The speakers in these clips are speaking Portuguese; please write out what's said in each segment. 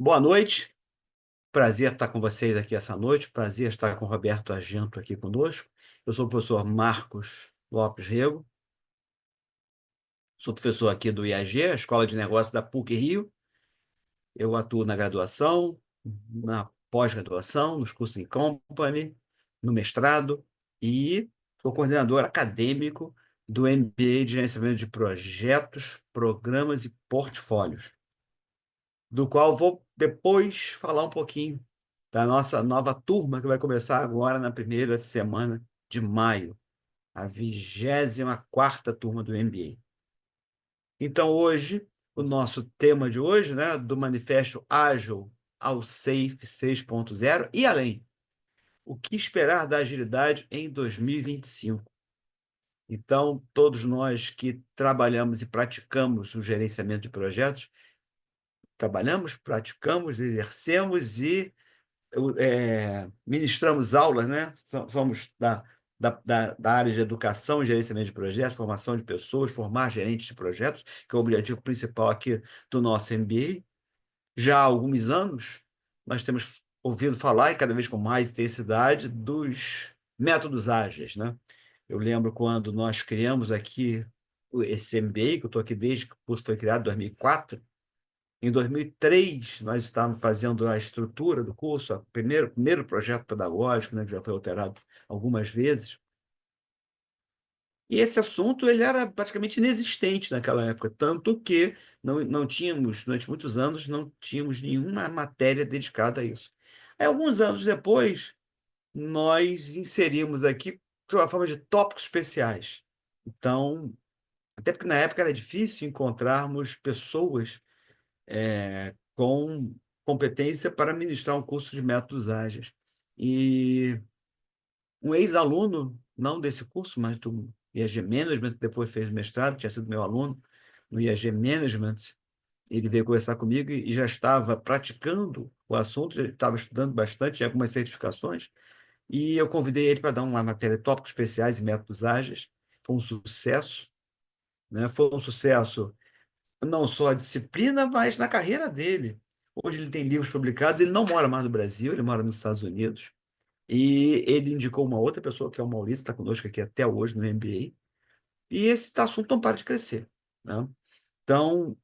Boa noite, prazer estar com vocês aqui essa noite, prazer estar com o Roberto Argento aqui conosco. Eu sou o professor Marcos Lopes Rego, sou professor aqui do IAG, a Escola de Negócios da PUC-Rio. Eu atuo na graduação, na pós-graduação, nos cursos em company, no mestrado e sou coordenador acadêmico do MBA de Gerenciamento de Projetos, Programas e Portfólios, do qual vou depois falar um pouquinho da nossa nova turma que vai começar agora na primeira semana de maio, a 24ª turma do MBA. Então, hoje, o nosso tema de hoje, né, do Manifesto Ágil ao SAFe 6.0 e além, o que esperar da agilidade em 2025? Então, todos nós que trabalhamos e praticamos o gerenciamento de projetos, trabalhamos, praticamos, exercemos e ministramos aulas, né? Somos da área de educação e gerenciamento de projetos, formação de pessoas, formar gerentes de projetos, que é o objetivo principal aqui do nosso MBA. Já há alguns anos, nós temos ouvido falar, e cada vez com mais intensidade, dos métodos ágeis, né? Eu lembro quando nós criamos aqui esse MBA, que eu estou aqui desde que o curso foi criado, em 2004. Em 2003, nós estávamos fazendo a estrutura do curso, o primeiro projeto pedagógico, né, que já foi alterado algumas vezes. E esse assunto ele era praticamente inexistente naquela época, tanto que não tínhamos, durante muitos anos, não tínhamos nenhuma matéria dedicada a isso. Aí, alguns anos depois, nós inserimos aqui de uma forma de tópicos especiais. Então, até porque na época era difícil encontrarmos pessoas com competência para ministrar um curso de métodos ágeis. E um ex-aluno, não desse curso, mas do IAG Management, que depois fez mestrado, tinha sido meu aluno no IAG Management, ele veio conversar comigo e já estava praticando o assunto, já estava estudando bastante, tinha algumas certificações, e eu convidei ele para dar uma matéria de tópicos especiais e métodos ágeis. Foi um sucesso, né? Foi um sucesso não só a disciplina, mas na carreira dele. Hoje ele tem livros publicados, ele não mora mais no Brasil, ele mora nos Estados Unidos. E ele indicou uma outra pessoa, que é o Maurício, está conosco aqui até hoje no MBA. E esse assunto não para de crescer, né? Então,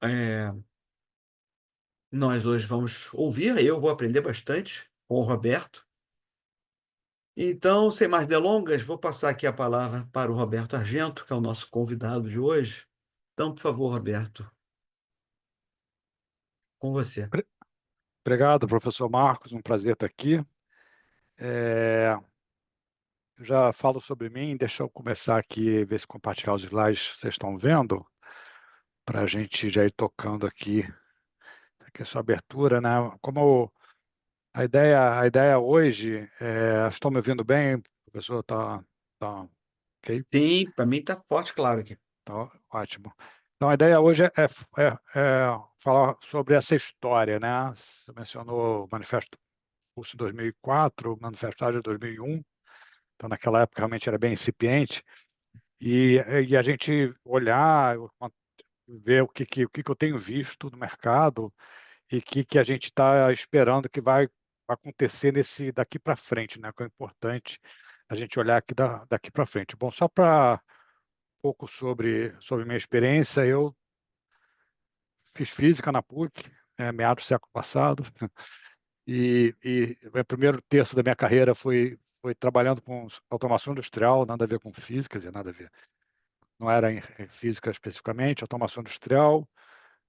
nós hoje vamos ouvir, eu vou aprender bastante com o Roberto. Então, sem mais delongas, vou passar aqui a palavra para o Roberto Argento, que é o nosso convidado de hoje. Então, por favor, Roberto, com você. Pre- Obrigado, professor Marcos, um prazer estar aqui. Eu já falo sobre mim, deixa eu começar aqui, ver se compartilhar os slides que vocês estão vendo, para a gente já ir tocando aqui a sua abertura, né? Como a ideia hoje, estão me ouvindo bem? O professor tá ok? Sim, para mim está forte, claro aqui. Tá ótimo. Então, a ideia hoje é falar sobre essa história, né? Você mencionou o Manifesto Curso 2004, o Manifesto Ágil 2001. Então, naquela época, realmente era bem incipiente. E a gente olhar, ver o que eu tenho visto no mercado e o que a gente está esperando que vai acontecer daqui para frente, né? Que é importante a gente olhar aqui daqui para frente. Bom, só para um pouco sobre minha experiência, eu fiz física na PUC, meados do século passado, e o primeiro terço da minha carreira foi trabalhando com automação industrial, nada a ver com física, quer dizer, nada a ver. Não era em física especificamente, automação industrial.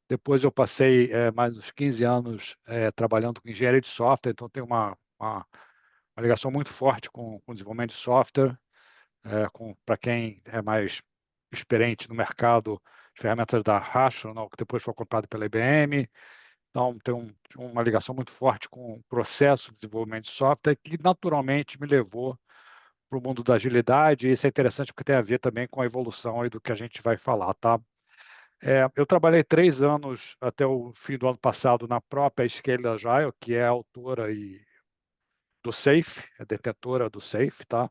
Depois eu passei mais uns 15 anos trabalhando com engenharia de software, então tenho uma ligação muito forte com desenvolvimento de software, para quem é mais experiente no mercado, ferramentas da Rational, que depois foi comprado pela IBM. Então, tem uma ligação muito forte com o processo de desenvolvimento de software, que naturalmente me levou para o mundo da agilidade, e isso é interessante porque tem a ver também com a evolução aí do que a gente vai falar, tá? Eu trabalhei 3 anos até o fim do ano passado na própria Scale Agile, que é a autora do SAFe, é detentora do SAFe, tá?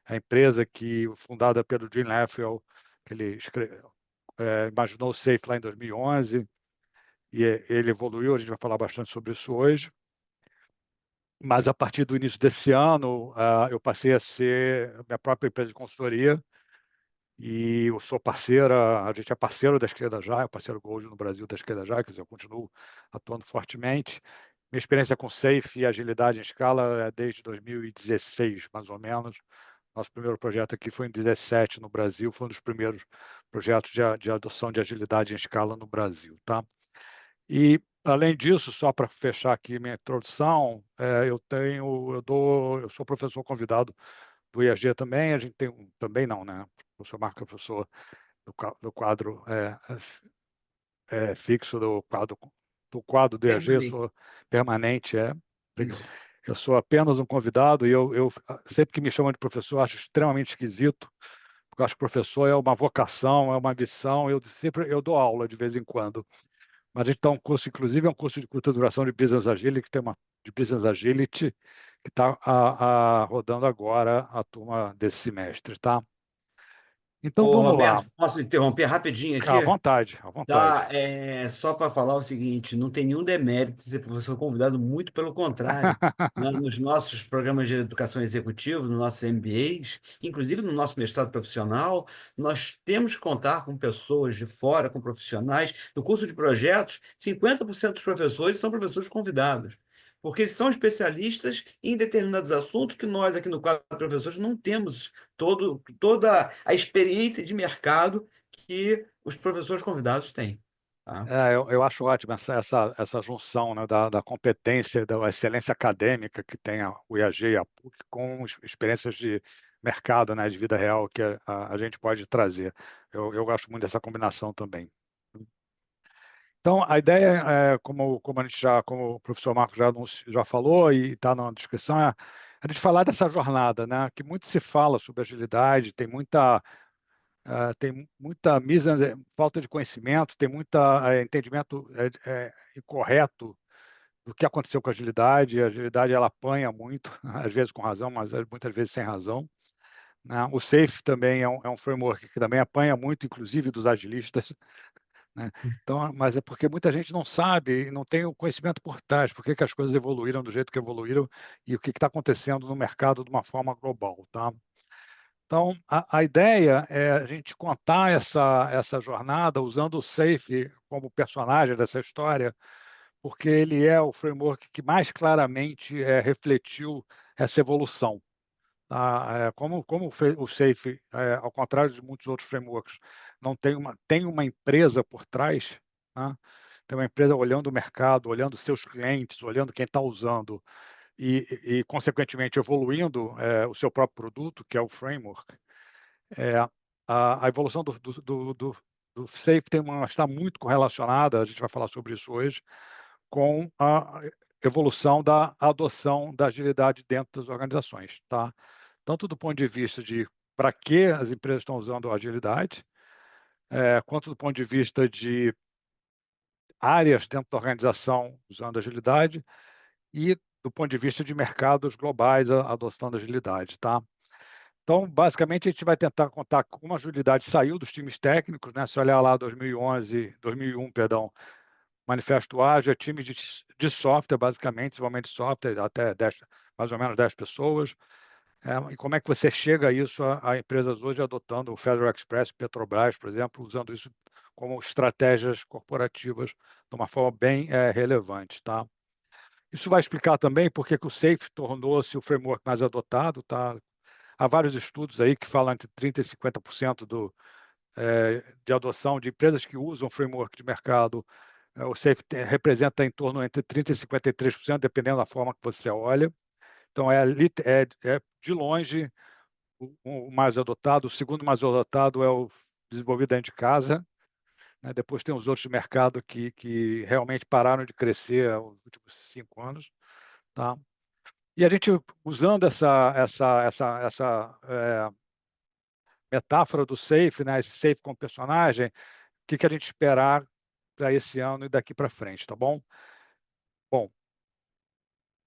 A empresa fundada pelo Jim Leffel, que ele imaginou o SAFe lá em 2011. e ele evoluiu, a gente vai falar bastante sobre isso hoje. Mas a partir do início desse ano, eu passei a ser minha própria empresa de consultoria e eu sou parceira, a gente é parceiro da Esquerda Já, é o parceiro Gold no Brasil da Esquerda Já, quer dizer, eu continuo atuando fortemente. Minha experiência com Safe e agilidade em escala é desde 2016, mais ou menos. Nosso primeiro projeto aqui foi em 2017 no Brasil, foi um dos primeiros projetos de adoção de agilidade em escala no Brasil, tá? E, além disso, só para fechar aqui minha introdução, eu sou professor convidado do IAG também, a gente tem também não, né? O professor Marco é professor do quadro fixo do quadro do IAG, eu Permanente. sou permanente, Isso. eu sou apenas um convidado e eu sempre que me chamam de professor, acho extremamente esquisito, porque eu acho que professor é uma vocação, é uma missão, eu dou aula de vez em quando. Mas a gente está um curso, inclusive, é um curso de curta duração de Business Agility, de Business Agility, que está rodando agora a turma desse semestre, tá? Então Ô, vamos lá. Roberto, posso interromper rapidinho À aqui? vontade, à vontade. Tá, só para falar o seguinte, não tem nenhum demérito de ser professor convidado, muito pelo contrário. Nos nossos programas de educação executiva, nos nossos MBAs, inclusive no nosso mestrado profissional, nós temos que contar com pessoas de fora, com profissionais. No curso de projetos, 50% dos professores são professores convidados, porque eles são especialistas em determinados assuntos que nós, aqui no quadro de professores, não temos toda a experiência de mercado que os professores convidados têm. Tá? Eu acho ótimo essa junção, né, da competência, da excelência acadêmica que tem o IAG e a PUC com experiências de mercado, né, de vida real que a gente pode trazer. Eu gosto muito dessa combinação também. Então, a ideia, como o professor Marcos já falou e está na descrição, é a gente falar dessa jornada, né? Que muito se fala sobre agilidade, tem muita falta de conhecimento, tem muita entendimento incorreto do que aconteceu com a agilidade. A agilidade ela apanha muito, às vezes com razão, mas muitas vezes sem razão, né? O SAFe também é um framework que também apanha muito, inclusive dos agilistas, né? Então, mas é porque muita gente não sabe, não tem o conhecimento por trás, por que que as coisas evoluíram do jeito que evoluíram e o que está acontecendo no mercado de uma forma global, tá? Então, a ideia é a gente contar essa jornada usando o Safe como personagem dessa história, porque ele é o framework que mais claramente refletiu essa evolução. Tá? Como o Safe, ao contrário de muitos outros frameworks, não tem uma empresa por trás, né? Tem uma empresa olhando o mercado, olhando seus clientes, olhando quem está usando consequentemente, evoluindo o seu próprio produto, que é o framework. É, a evolução do Safe está muito correlacionada, a gente vai falar sobre isso hoje, com a evolução da adoção da agilidade dentro das organizações, tá? Tanto do ponto de vista de para que as empresas estão usando a agilidade, quanto do ponto de vista de áreas dentro da organização usando a agilidade e do ponto de vista de mercados globais adotando a agilidade, tá? Então, basicamente, a gente vai tentar contar como a agilidade saiu dos times técnicos, né? Se olhar lá 2001, perdão, Manifesto Ágil, é time de software, basicamente, desenvolvimento de software, até 10, mais ou menos 10 pessoas. E como é que você chega a isso a empresas hoje adotando o Federal Express, Petrobras, por exemplo, usando isso como estratégias corporativas de uma forma bem relevante, tá? Isso vai explicar também por que o SAFe tornou-se o framework mais adotado, tá? Há vários estudos aí que falam entre 30% e 50% de adoção de empresas que usam framework de mercado. O SAFe representa em torno entre 30% e 53%, dependendo da forma que você olha. Então, de longe o mais adotado. O segundo mais adotado é o desenvolvido dentro de casa, né? Depois tem os outros de mercado que realmente pararam de crescer nos últimos 5 anos. Tá? E a gente, usando essa metáfora do Safe, né? Esse Safe como personagem, o que a gente esperar para esse ano e daqui para frente, tá bom? Bom,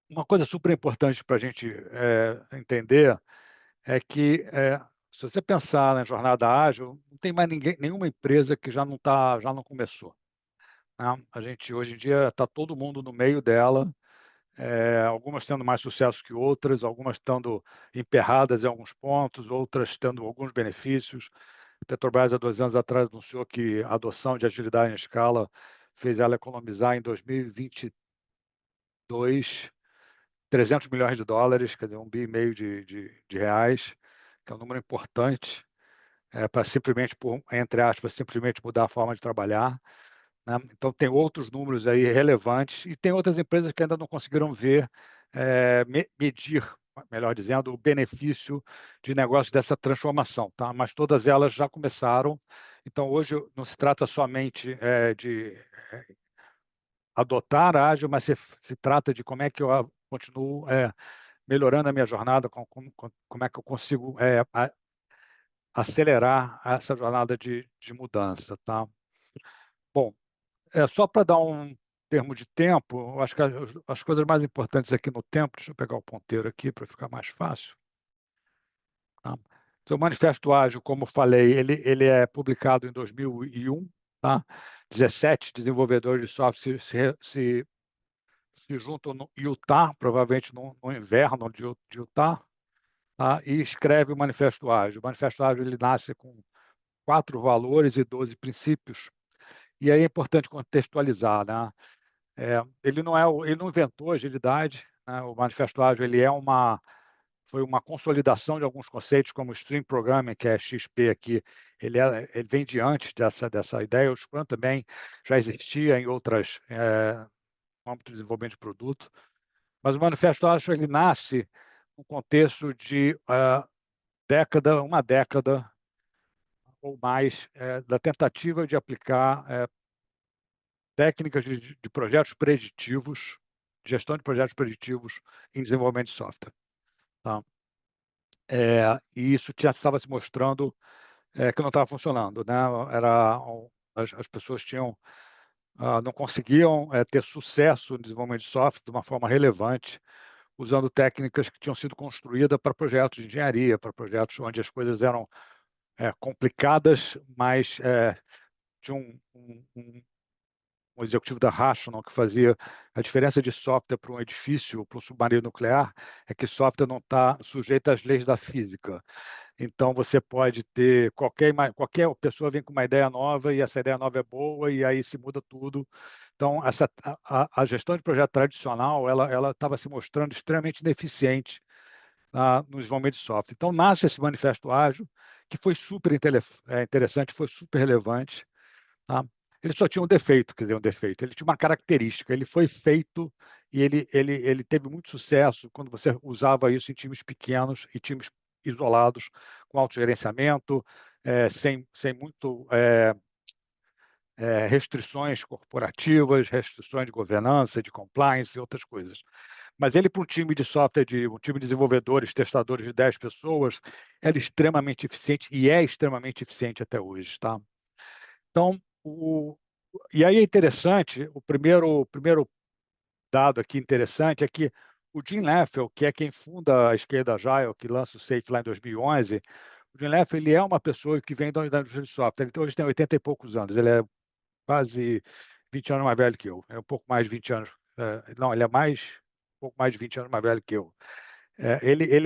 uma coisa super importante para a gente entender é que se você pensar na jornada ágil, não tem mais nenhuma empresa que já não começou. né? A gente, hoje em dia, está todo mundo no meio dela, algumas tendo mais sucesso que outras, algumas estando emperradas em alguns pontos, outras tendo alguns benefícios. A Petrobras, há 2 anos atrás, anunciou que a adoção de agilidade em escala fez ela economizar em 2022 US$ 300 milhões, quer dizer, 1,5 bi de reais, que é um número importante, para simplesmente, entre aspas, simplesmente mudar a forma de trabalhar, né? Então, tem outros números aí relevantes e tem outras empresas que ainda não conseguiram ver, medir, melhor dizendo, o benefício de negócio dessa transformação, tá? Mas todas elas já começaram. Então, hoje não se trata somente de adotar ágil, mas se trata de como é que eu continuo melhorando a minha jornada, como é que eu consigo acelerar essa jornada de mudança, tá? Bom, só para dar um termo de tempo, eu acho que as coisas mais importantes aqui no tempo, deixa eu pegar o ponteiro aqui para ficar mais fácil, tá? Então, o Manifesto Ágil, como falei, ele é publicado em 2001, tá? 17 desenvolvedores de software se juntam no Utah, provavelmente no inverno de Utah, tá? E escreve o Manifesto Ágil. O Manifesto Ágil ele nasce com 4 valores e 12 princípios, e aí é importante contextualizar, né? Ele não inventou agilidade, né? O Manifesto Ágil foi uma consolidação de alguns conceitos, como o Stream Programming, que é XP aqui, ele vem de antes dessa ideia. O Scrum também já existia em outras âmbitos de desenvolvimento de produto, mas o Manifesto Ágil ele nasce no contexto de uma década ou mais da tentativa de aplicar técnicas de projetos preditivos, gestão de projetos preditivos em desenvolvimento de software, tá? E isso estava se mostrando que não estava funcionando, né? As pessoas não conseguiam ter sucesso no desenvolvimento de software de uma forma relevante, usando técnicas que tinham sido construídas para projetos de engenharia, para projetos onde as coisas eram complicadas, mas tinha um executivo da Rational que fazia a diferença de software para um edifício, para um submarino nuclear, é que software não está sujeito às leis da física. Então, você pode ter qualquer pessoa vem com uma ideia nova e essa ideia nova é boa e aí se muda tudo. Então, a gestão de projeto tradicional, ela estava se mostrando extremamente ineficiente no desenvolvimento de software. Então, nasce esse Manifesto Ágil, que foi super interessante, foi super relevante, tá? Ele só tinha um defeito, quer dizer, um defeito. Ele tinha uma característica. Ele foi feito e ele teve muito sucesso quando você usava isso em times pequenos e times isolados, com autogerenciamento, sem muito restrições corporativas, restrições de governança, de compliance e outras coisas. Mas ele, para um time de software, um time de desenvolvedores, testadores de 10 pessoas, era extremamente eficiente e é extremamente eficiente até hoje, tá? Então, e aí é interessante, o primeiro dado aqui interessante é que o Jim Leffel, que é quem funda a Esquerda Agile, que lança o Safe lá em 2011, o Jim Leffel ele é uma pessoa que vem da indústria de software. Ele hoje tem 80 e poucos anos, ele é quase 20 anos mais velho que eu, é um pouco mais de 20 anos. Não, ele é um pouco mais de 20 anos mais velho que eu.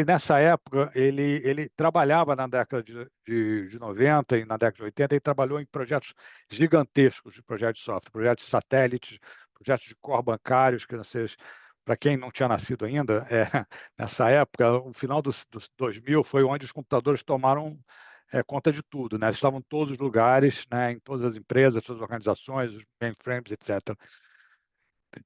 Nessa época, ele trabalhava na década de 90 e na década de 80, ele trabalhou em projetos gigantescos de projetos de software, projetos de satélites, projetos de core bancários, que não sei, para quem não tinha nascido ainda, nessa época, o final dos 2000 foi onde os computadores tomaram conta de tudo, né? Eles estavam em todos os lugares, né? Em todas as empresas, todas as organizações, os mainframes, etc.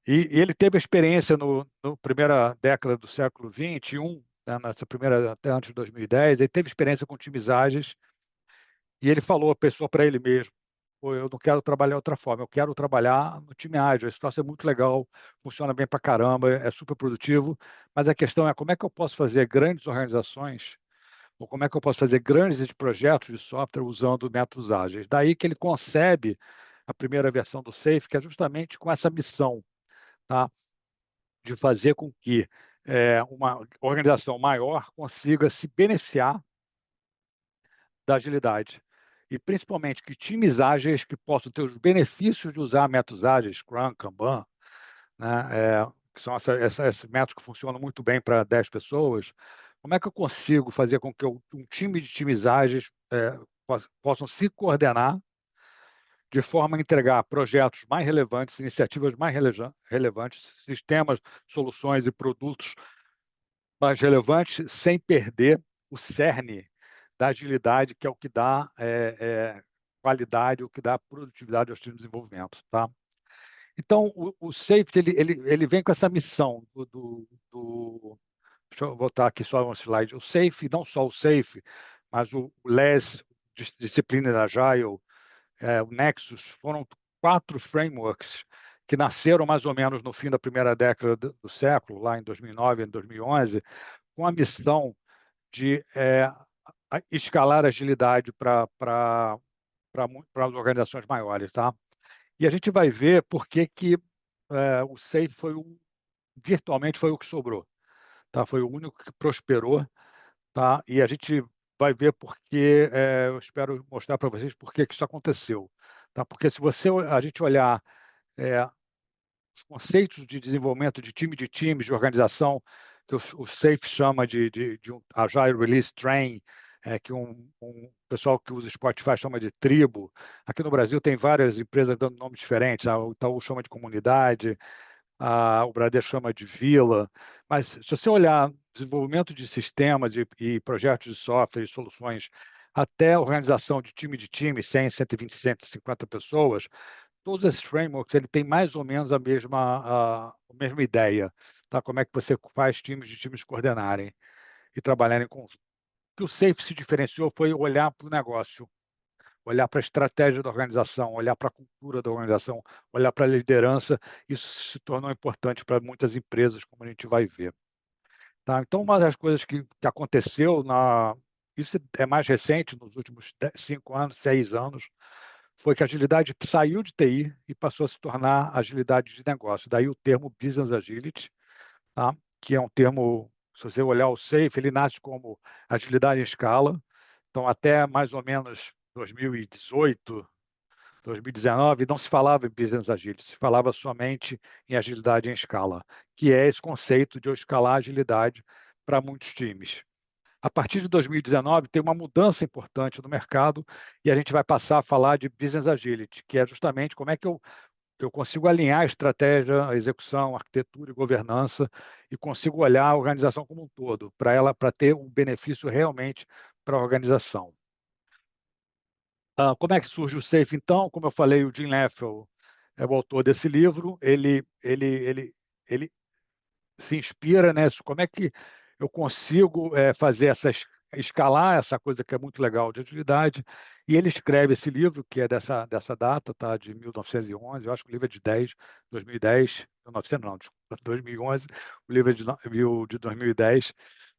E ele teve experiência no primeira década do século XXI, né, nessa primeira, até antes de 2010, ele teve experiência com times ágeis e ele falou, pensou para ele mesmo, pô, eu não quero trabalhar de outra forma, eu quero trabalhar no time ágil, esse troço é muito legal, funciona bem para caramba, é super produtivo, mas a questão é como é que eu posso fazer grandes organizações, ou como é que eu posso fazer grandes projetos de software usando métodos ágeis. Daí que ele concebe a primeira versão do Safe, que é justamente com essa missão, tá? De fazer com que uma organização maior consiga se beneficiar da agilidade. e principalmente que times ágeis que possam ter os benefícios de usar métodos ágeis, Scrum, Kanban, né, que são esses métodos que funcionam muito bem para 10 pessoas, como é que eu consigo fazer com que um time de times ágeis possam se coordenar de forma a entregar projetos mais relevantes, iniciativas mais relevantes, sistemas, soluções e produtos mais relevantes, sem perder o cerne da agilidade, que é o que dá qualidade, o que dá produtividade aos times de desenvolvimento, tá? Então, o Safety ele vem com essa missão deixa eu voltar aqui só um slide. O Safe, não só o Safe, mas o LES, Disciplina Agile, o Nexus, foram 4 frameworks que nasceram mais ou menos no fim da primeira década do século, lá em 2009, em 2011, com a missão de escalar a agilidade para as organizações maiores, tá? E a gente vai ver por que o Safe virtualmente foi o que sobrou, tá? Foi o único que prosperou, tá? E a gente vai ver porque eu espero mostrar para vocês por que isso aconteceu, tá? Porque se a gente olhar os conceitos de desenvolvimento de times, de organização, que o SAFe chama de um Agile Release Train, que um pessoal que usa Spotify chama de tribo. Aqui no Brasil tem várias empresas dando nomes diferentes. O Itaú chama de comunidade, o Bradesco chama de vila. Mas se você olhar desenvolvimento de sistemas e projetos de software e soluções até a organização de time, 100, 120, 150 pessoas, todos esses frameworks ele tem mais ou menos a mesma ideia, tá? Como é que você faz times coordenarem e trabalharem em conjunto. O que o SAFe se diferenciou foi olhar para o negócio, olhar para a estratégia da organização, olhar para a cultura da organização, olhar para a liderança. Isso se tornou importante para muitas empresas, como a gente vai ver. Tá? Então, uma das coisas que aconteceu, isso é mais recente, nos últimos 5 anos, 6 anos, foi que a agilidade saiu de TI e passou a se tornar agilidade de negócio. Daí o termo Business Agility, tá? Que é um termo, se você olhar o SAFe, ele nasce como agilidade em escala. Então, até mais ou menos 2018, 2019, não se falava em Business Agility, se falava somente em agilidade em escala, que é esse conceito de eu escalar a agilidade para muitos times. A partir de 2019, tem uma mudança importante no mercado e a gente vai passar a falar de Business Agility, que é justamente como é que eu consigo alinhar a estratégia, a execução, a arquitetura e governança e consigo olhar a organização como um todo, para ter um benefício realmente para a organização. Como é que surge o SAFe, então? Como eu falei, o Jim Leffel é o autor desse livro, ele se inspira nessa, como é que eu consigo fazer escalar essa coisa que é muito legal de agilidade, e ele escreve esse livro, que é dessa data, tá, de 1911, eu acho que o livro é de 2010, 1900 não, desculpa, 2011, o livro é de 2010,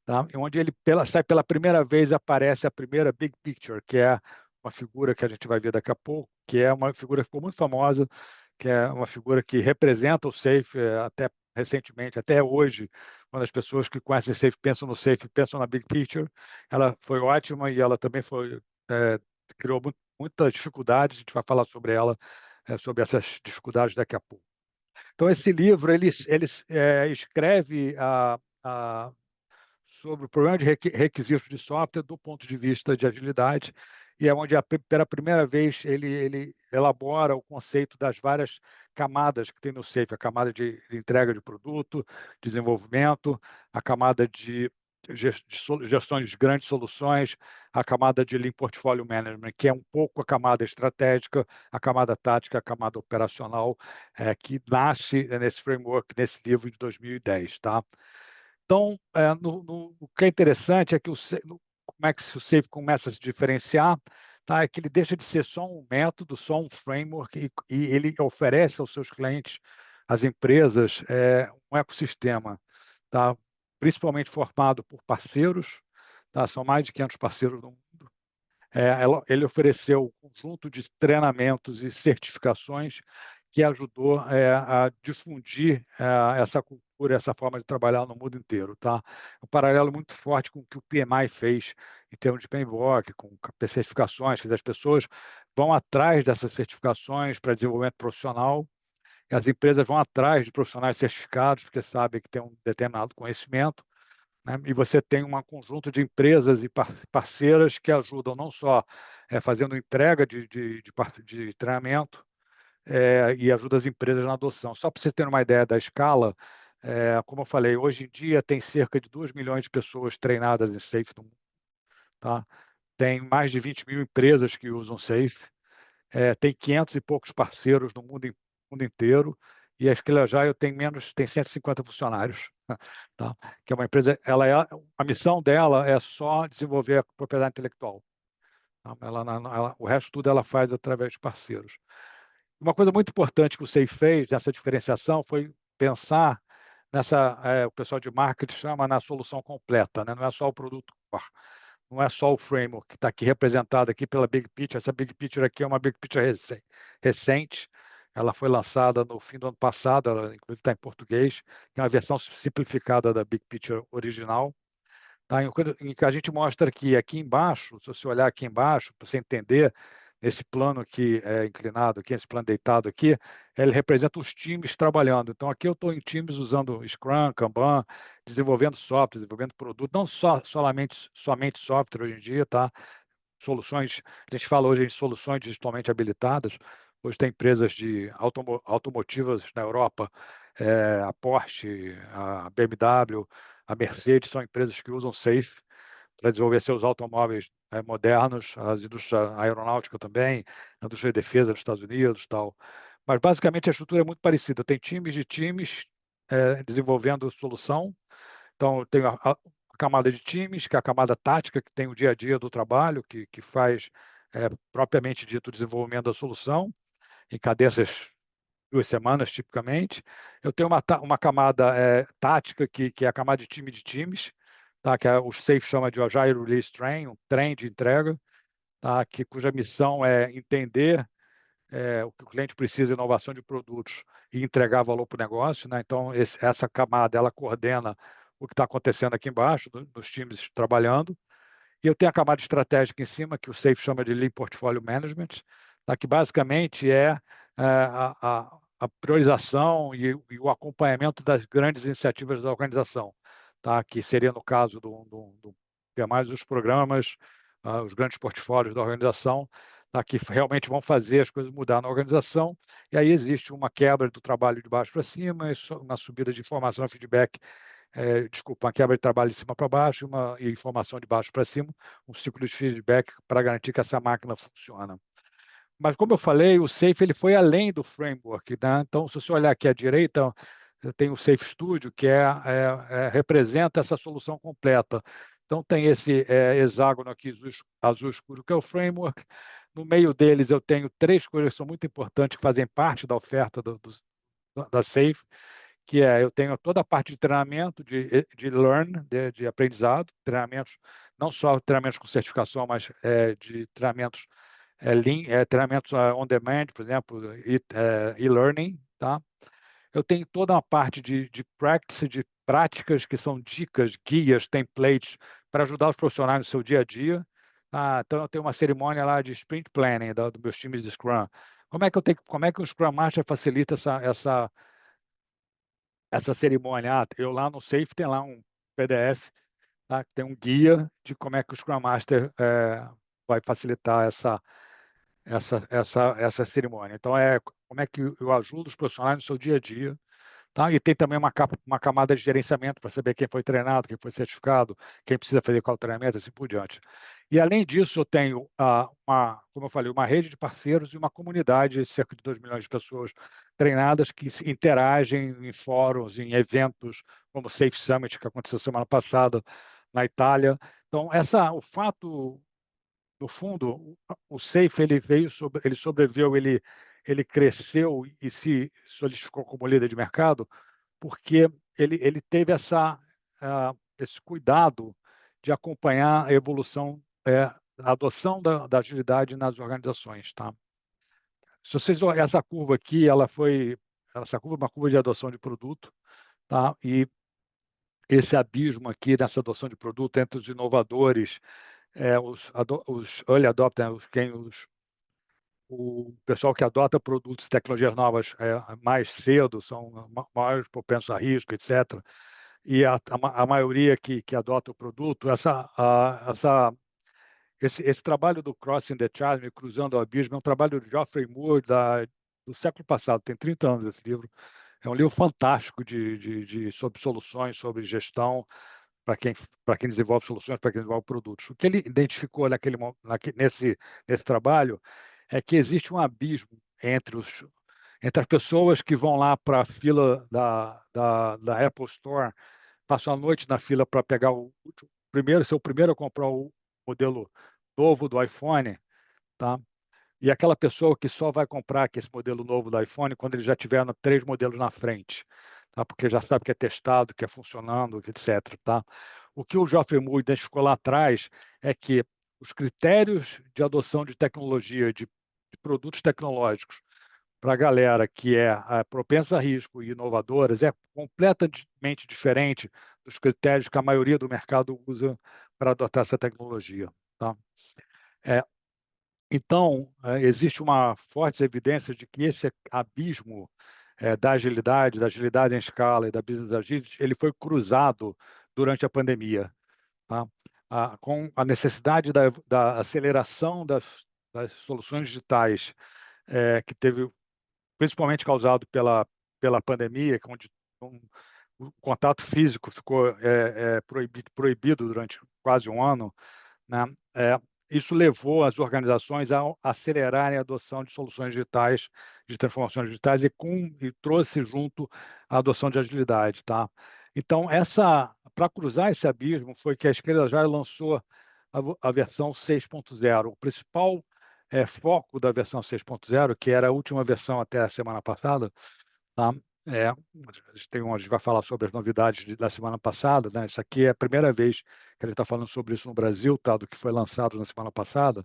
tá, onde ele sai pela primeira vez, aparece a primeira Big Picture, que é uma figura que a gente vai ver daqui a pouco, que é uma figura que ficou muito famosa, que é uma figura que representa o SAFe até recentemente, até hoje, quando as pessoas que conhecem SAFe pensam no SAFe, pensam na Big Picture. Ela foi ótima e ela também criou muitas dificuldades, a gente vai falar sobre ela, sobre essas dificuldades daqui a pouco. Então, esse livro, ele escreve sobre o problema de requisitos de software do ponto de vista de agilidade, e é onde, pela primeira vez, ele elabora o conceito das várias camadas que tem no SAFe, a camada de entrega de produto, desenvolvimento, a camada de gestão de grandes soluções, a camada de Lean Portfolio Management, que é um pouco a camada estratégica, a camada tática, a camada operacional, que nasce nesse framework, nesse livro de 2010, tá? Então, o que é interessante é que como é que o SAFe começa a se diferenciar, tá? É que ele deixa de ser só um método, só um framework, e ele oferece aos seus clientes, às empresas, um ecossistema, tá? Principalmente formado por parceiros, tá? São mais de 500 parceiros no mundo. Ele ofereceu um conjunto de treinamentos e certificações que ajudou a difundir essa cultura, essa forma de trabalhar no mundo inteiro, tá? Um paralelo muito forte com o que o PMI fez em termos de PMBOK, com certificações, que as pessoas vão atrás dessas certificações para desenvolvimento profissional, e as empresas vão atrás de profissionais certificados, porque sabem que tem um determinado conhecimento, né? E você tem um conjunto de empresas e parceiras que ajudam não só fazendo entrega de treinamento, e ajuda as empresas na adoção. Só para você ter uma ideia da escala, como eu falei, hoje em dia tem cerca de 2 milhões de pessoas treinadas em SAFe no mundo, tá? Tem mais de 20 mil empresas que usam SAFe, tem 500 e poucos parceiros no mundo inteiro, e a Skill Agile tem 150 funcionários, tá? Que é uma empresa, a missão dela é só desenvolver a propriedade intelectual, tá? O resto tudo ela faz através de parceiros. Uma coisa muito importante que o SAFe fez nessa diferenciação foi pensar o pessoal de marketing chama na solução completa, né? Não é só o produto core, não é só o framework que está aqui representado aqui pela Big Picture. Essa Big Picture aqui é uma Big Picture recente, ela foi lançada no fim do ano passado, ela inclusive está em português, é uma versão simplificada da Big Picture original. Tá? Em que a gente mostra aqui embaixo, se você olhar aqui embaixo, para você entender, nesse plano aqui inclinado, aqui, esse plano deitado aqui, ele representa os times trabalhando. Então, aqui eu estou em times usando Scrum, Kanban, desenvolvendo software, desenvolvendo produto, não somente software hoje em dia, tá? Soluções, a gente fala hoje em soluções digitalmente habilitadas. Hoje tem empresas de automotivas na Europa, a Porsche, a BMW, a Mercedes, são empresas que usam SAFe para desenvolver seus automóveis modernos, as indústrias aeronáutica também, a indústria de defesa dos Estados Unidos, tal. Mas basicamente a estrutura é muito parecida. Tem times de times desenvolvendo solução. Então tem a camada de times, que é a camada tática, que tem o dia a dia do trabalho, que faz propriamente dito o desenvolvimento da solução, em cadências 2 semanas, tipicamente. Eu tenho uma camada tática, que é a camada de times, tá? Que o SAFe chama de Agile Release Train, um trem de entrega, tá? Cuja missão é entender o que o cliente precisa, inovação de produtos, e entregar valor para o negócio, né? Então, essa camada, ela coordena o que está acontecendo aqui embaixo, nos times trabalhando. E eu tenho a camada estratégica em cima, que o SAFe chama de Lean Portfolio Management, tá? Que basicamente é a priorização e o acompanhamento das grandes iniciativas da organização, tá? Que seria, no caso que é mais os programas, os grandes portfólios da organização, tá? Que realmente vão fazer as coisas mudar na organização. E aí existe uma quebra do trabalho de baixo para cima, uma subida de informação e feedback, uma quebra de trabalho de cima para baixo, e informação de baixo para cima, um ciclo de feedback para garantir que essa máquina funciona. Mas, como eu falei, o SAFe ele foi além do framework, né? Então, se você olhar aqui à direita, tem o SAFe Studio, que representa essa solução completa. Então, tem esse hexágono aqui azul escuro, que é o framework. No meio deles, eu tenho 3 coisas que são muito importantes, que fazem parte da oferta da SAFe, que eu tenho toda a parte de treinamento, de learn, de aprendizado, treinamentos, não só treinamentos com certificação, mas de treinamentos treinamentos on demand, por exemplo, e-learning, tá? Eu tenho toda uma parte de practice, de práticas, que são dicas, guias, templates, para ajudar os profissionais no seu dia a dia. Então, eu tenho uma cerimônia lá de sprint planning dos meus times de Scrum. Como é que o Scrum Master facilita essa cerimônia? Eu lá no SAFe tem lá um PDF, tá? Que tem um guia de como é que o Scrum Master vai facilitar essa cerimônia. Então, como é que eu ajudo os profissionais no seu dia a dia, tá? E tem também uma camada de gerenciamento para saber quem foi treinado, quem foi certificado, quem precisa fazer qual treinamento, assim por diante. E, além disso, eu tenho, como eu falei, uma rede de parceiros e uma comunidade, cerca de 2 milhões de pessoas treinadas, que interagem em fóruns, em eventos, como o SAFe Summit, que aconteceu semana passada na Itália. Então, o fato, no fundo, o SAFe ele sobreviveu, ele cresceu e se solidificou como líder de mercado, porque ele teve esse cuidado de acompanhar a evolução, a adoção da agilidade nas organizações, tá? Se vocês olharem essa curva aqui, essa curva é uma curva de adoção de produto, tá? E esse abismo aqui nessa adoção de produto entre os inovadores os early adopters, o pessoal que adota produtos e tecnologias novas mais cedo, são mais propensos a risco, etc. E a maioria que adota o produto, esse trabalho do Crossing the Chasm, Cruzando o Abismo, é um trabalho de Geoffrey Moore do século passado, tem 30 anos esse livro. É um livro fantástico sobre soluções, sobre gestão, para quem desenvolve soluções, para quem desenvolve produtos. O que ele identificou nesse trabalho é que existe um abismo entre as pessoas que vão lá para a fila da Apple Store, passam a noite na fila para pegar ser o primeiro a comprar o modelo novo do iPhone, tá? E aquela pessoa que só vai comprar esse modelo novo do iPhone quando ele já tiver 3 modelos na frente, tá? Porque já sabe que é testado, que é funcionando, etc. Tá? O que o Geoffrey Moore identificou lá atrás é que os critérios de adoção de tecnologia, de produtos tecnológicos, para a galera que é propensa a risco e inovadoras, é completamente diferente dos critérios que a maioria do mercado usa para adotar essa tecnologia. Tá? É, então, existe uma forte evidência de que esse abismo da agilidade em escala e da business agility, ele foi cruzado durante a pandemia, tá? Com a necessidade da aceleração das soluções digitais, que teve principalmente causado pela pandemia, onde o contato físico ficou proibido durante quase um ano, né? Isso levou as organizações a acelerarem a adoção de soluções digitais, de transformações digitais, e trouxe junto a adoção de agilidade. Tá? Então, para cruzar esse abismo, foi que a Esquerda já lançou a versão 6.0. O principal foco da versão 6.0, que era a última versão até a semana passada, tá? A gente vai falar sobre as novidades da semana passada, né? Isso aqui é a primeira vez que ele está falando sobre isso no Brasil, tá? Do que foi lançado na semana passada.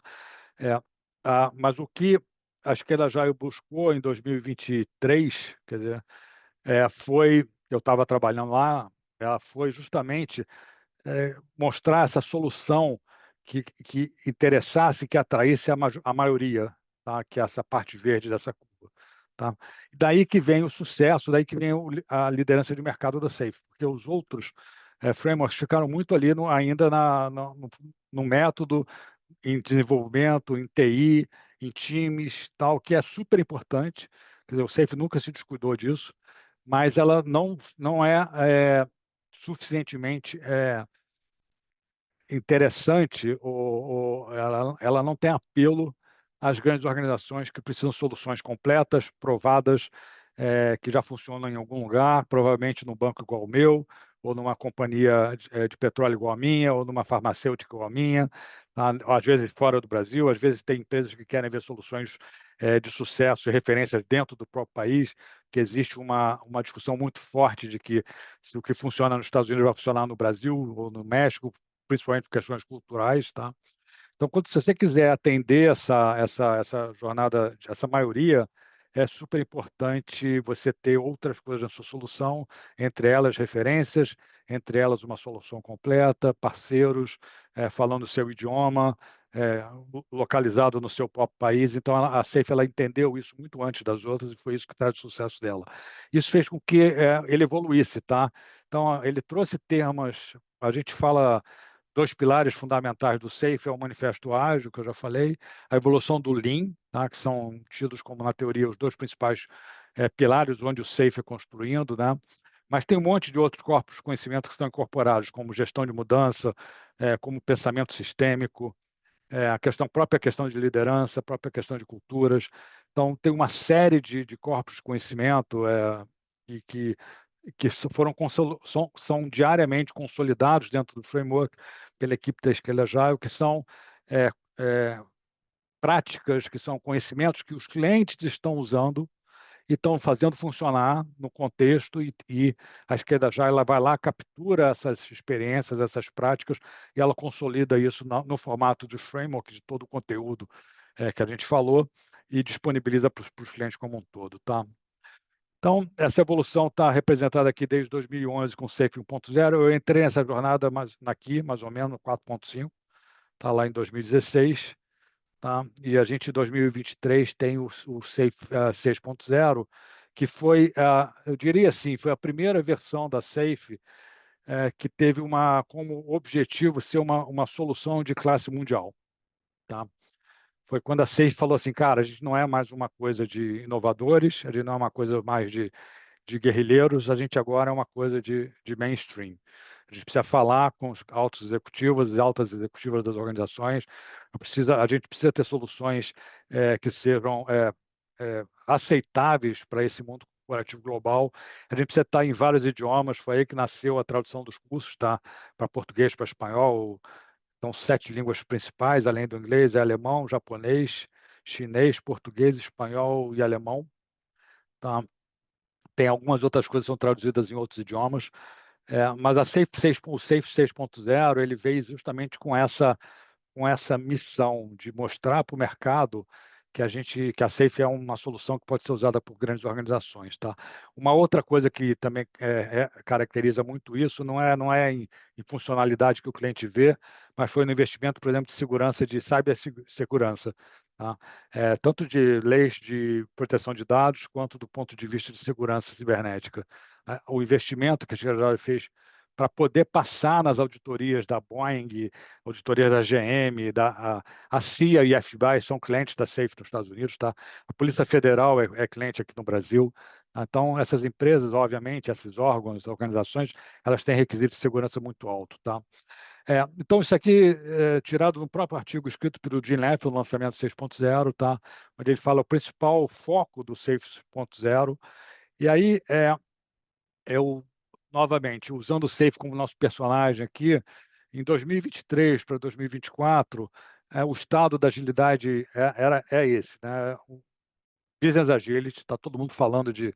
Mas o que a Esquerda já buscou em 2023, quer dizer, eu estava trabalhando lá, foi justamente mostrar essa solução que interessasse, que atraísse a maioria, tá? Que é essa parte verde dessa curva. Tá? Daí que vem o sucesso, daí que vem a liderança de mercado da Safe, porque os outros frameworks ficaram muito ali ainda no método, em desenvolvimento, em TI, em times, tal, que é super importante. Quer dizer, o Safe nunca se descuidou disso, mas ela não é suficientemente interessante, ou ela não tem apelo às grandes organizações que precisam de soluções completas, provadas, que já funcionam em algum lugar, provavelmente num banco igual ao meu, ou numa companhia de petróleo igual a minha, ou numa farmacêutica igual a minha, tá? Às vezes fora do Brasil, às vezes tem empresas que querem ver soluções de sucesso e referências dentro do próprio país, que existe uma discussão muito forte de que se o que funciona nos Estados Unidos vai funcionar no Brasil ou no México, principalmente por questões culturais, tá? Então, se você quiser atender essa jornada, essa maioria, é super importante você ter outras coisas na sua solução, entre elas referências, entre elas uma solução completa, parceiros, falando o seu idioma, localizado no seu próprio país. Então, a Safe ela entendeu isso muito antes das outras e foi isso que traz o sucesso dela. Isso fez com que ele evoluísse, tá? Então, ele trouxe termos, a gente fala. 2 pilares fundamentais do SAFe é o Manifesto Ágil, que eu já falei, a evolução do Lean, tá? Que são tidos como, na teoria, os 2 principais pilares onde o SAFe é construindo, né? Mas tem um monte de outros corpos de conhecimento que estão incorporados, como gestão de mudança, como pensamento sistêmico, própria questão de liderança, própria questão de culturas. Então, tem uma série de corpos de conhecimento e que são diariamente consolidados dentro do framework pela equipe da Scale Agile, que são é, é, práticas, que são conhecimentos que os clientes estão usando e estão fazendo funcionar no contexto, e a Esquerda Agile ela vai lá, captura essas experiências, essas práticas, e ela consolida isso no formato de framework, de todo o conteúdo que a gente falou, e disponibiliza para os clientes como um todo. Tá? Então, essa evolução está representada aqui desde 2011 com o Safe 1.0. Eu entrei nessa jornada mais ou menos, no 4.5. está lá em 2016, tá? E a gente, em 2023, tem o Safe 6.0, que foi, eu diria assim, foi a primeira versão da Safe que teve como objetivo ser uma solução de classe mundial, tá? Foi quando a Safe falou assim, cara, a gente não é mais uma coisa de inovadores, a gente não é uma coisa mais de guerrilheiros, a gente agora é uma coisa de mainstream. A gente precisa falar com os altos executivos e altas executivas das organizações, a gente precisa ter soluções que sejam aceitáveis para esse mundo corporativo global. A gente precisa estar em vários idiomas, foi aí que nasceu a tradução dos cursos, tá? Para português, para espanhol. São 7 línguas principais, além do inglês, é alemão, japonês, chinês, português, espanhol e alemão. Tá? Tem algumas outras coisas que são traduzidas em outros idiomas, mas o Safe 6.0 ele veio justamente com essa missão de mostrar para o mercado que a Safe é uma solução que pode ser usada por grandes organizações, tá? Uma outra coisa que também caracteriza muito isso não é em funcionalidade que o cliente vê, mas foi no investimento, por exemplo, de segurança, de cibersegurança, tá? Tanto de leis de proteção de dados, quanto do ponto de vista de segurança cibernética. O investimento que a General fez para poder passar nas auditorias da Boeing, auditoria da GM, a CIA e a FBI são clientes da Safe nos Estados Unidos, tá? A Polícia Federal é cliente aqui no Brasil. Então, essas empresas, obviamente, esses órgãos, organizações, elas têm requisitos de segurança muito alto, tá? Então, isso aqui é tirado no próprio artigo escrito pelo Jim Leff, o lançamento 6.0, tá? Onde ele fala o principal foco do Safe 6.0. E aí, eu, novamente, usando o Safe como nosso personagem aqui, em 2023 para 2024, o estado da agilidade é esse, né? O Business Agility, está todo mundo falando de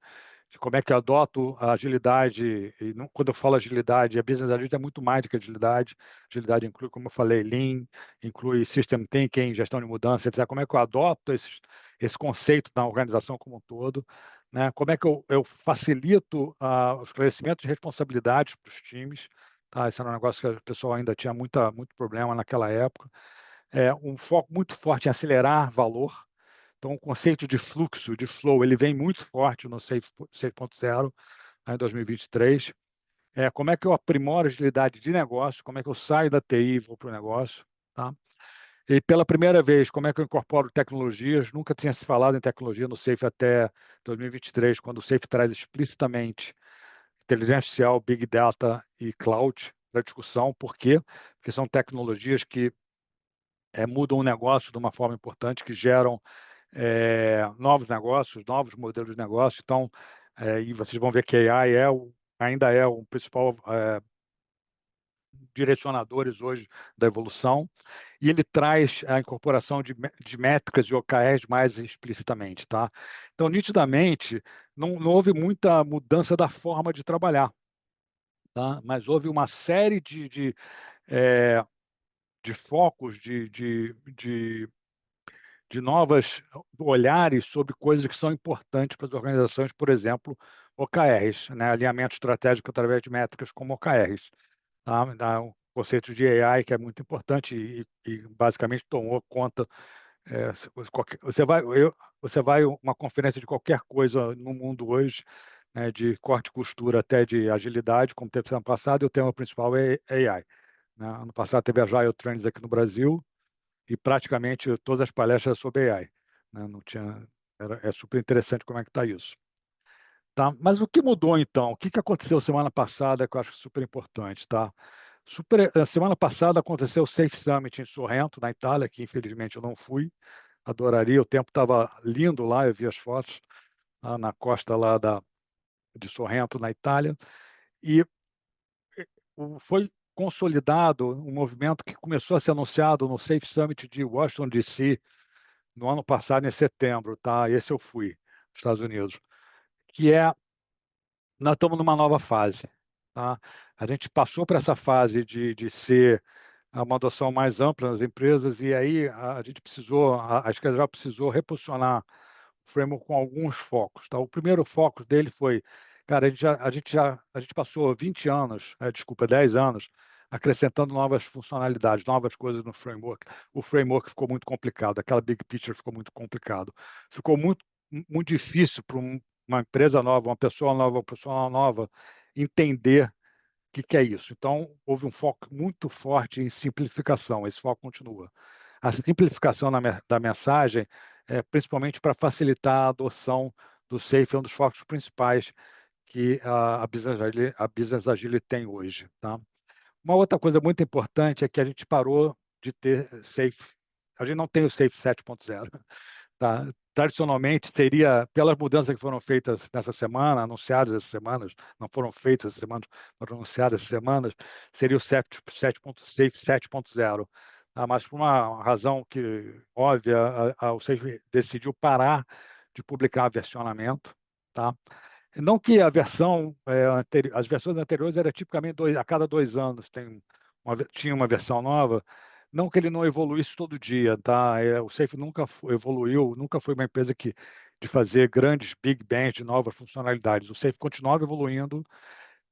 como é que eu adoto a agilidade, e não, quando eu falo agilidade, a Business Agility é muito mais do que agilidade. Agilidade inclui, como eu falei, Lean, inclui System Thinking, gestão de mudança, etc. Como é que eu adoto esse conceito na organização como um todo, né? Como é que eu facilito o esclarecimento de responsabilidades para os times, tá? Esse era um negócio que o pessoal ainda tinha muito problema naquela época. Um foco muito forte em acelerar valor. Então, o conceito de fluxo, de flow, ele vem muito forte no 6.0, em 2023. Como é que eu aprimoro a agilidade de negócio, como é que eu saio da TI e vou para o negócio, tá? E pela primeira vez, como é que eu incorporo tecnologias? Nunca tinha se falado em tecnologia no Safe até 2023, quando o Safe traz explicitamente inteligência artificial, Big Data e Cloud para discussão. Por quê? Porque são tecnologias que mudam o negócio de uma forma importante, que geram novos negócios, novos modelos de negócio. Então, e vocês vão ver que a AI ainda é o principal direcionadores hoje da evolução, e ele traz a incorporação de métricas de OKRs mais explicitamente, tá? Então, nitidamente, não houve muita mudança da forma de trabalhar, tá? Mas houve uma série de focos, de novos olhares sobre coisas que são importantes para as organizações, por exemplo, OKRs, né? Alinhamento estratégico através de métricas como OKRs. Tá? O conceito de AI, que é muito importante e basicamente tomou conta. Você vai a uma conferência de qualquer coisa no mundo hoje, né, de corte e costura até de agilidade, como teve ano passado, e o tema principal é AI. Né? Ano passado teve a Agile Trends aqui no Brasil, e praticamente todas as palestras sobre AI. Né? Não tinha, é super interessante como é que está isso. Tá? Mas o que mudou então? O que aconteceu semana passada que eu acho super importante? Tá? Semana passada aconteceu o Safe Summit em Sorrento, na Itália, que infelizmente eu não fui. Adoraria, o tempo estava lindo lá, eu vi as fotos na costa lá de Sorrento, na Itália. E foi consolidado um movimento que começou a ser anunciado no Safe Summit de Washington, D.C., no ano passado, em setembro, tá? Esse eu fui, nos Estados Unidos, que nós estamos numa nova fase, tá? A gente passou por essa fase de ser uma adoção mais ampla nas empresas, e aí a gente precisou, a Schedule precisou reposicionar o framework com alguns focos, tá? O primeiro foco dele foi, cara, a gente passou 20 anos, 10 anos, acrescentando novas funcionalidades, novas coisas no framework. O framework ficou muito complicado, aquela big picture ficou muito complicado. Ficou muito difícil para uma empresa nova, uma pessoa nova, uma pessoa nova entender o que é isso. Então, houve um foco muito forte em simplificação, esse foco continua. A simplificação da mensagem, principalmente para facilitar a adoção do SAFe, é um dos focos principais que a Business Agility tem hoje. Tá? Uma outra coisa muito importante é que a gente parou de ter SAFe. A gente não tem o SAFe 7.0. Tá? Tradicionalmente, seria, pelas mudanças que foram feitas nessa semana, anunciadas essas semanas, não foram feitas essas semanas, foram anunciadas essas semanas, seria o SAFe 7.0. Tá? Mas por uma razão óbvia, o SAFe decidiu parar de publicar versionamento. Tá? Não que as versões anteriores eram tipicamente a cada 2 anos tinha uma versão nova, não que ele não evoluísse todo dia, tá? O Safe nunca evoluiu, nunca foi uma empresa de fazer grandes big bangs de novas funcionalidades. O Safe continuava evoluindo,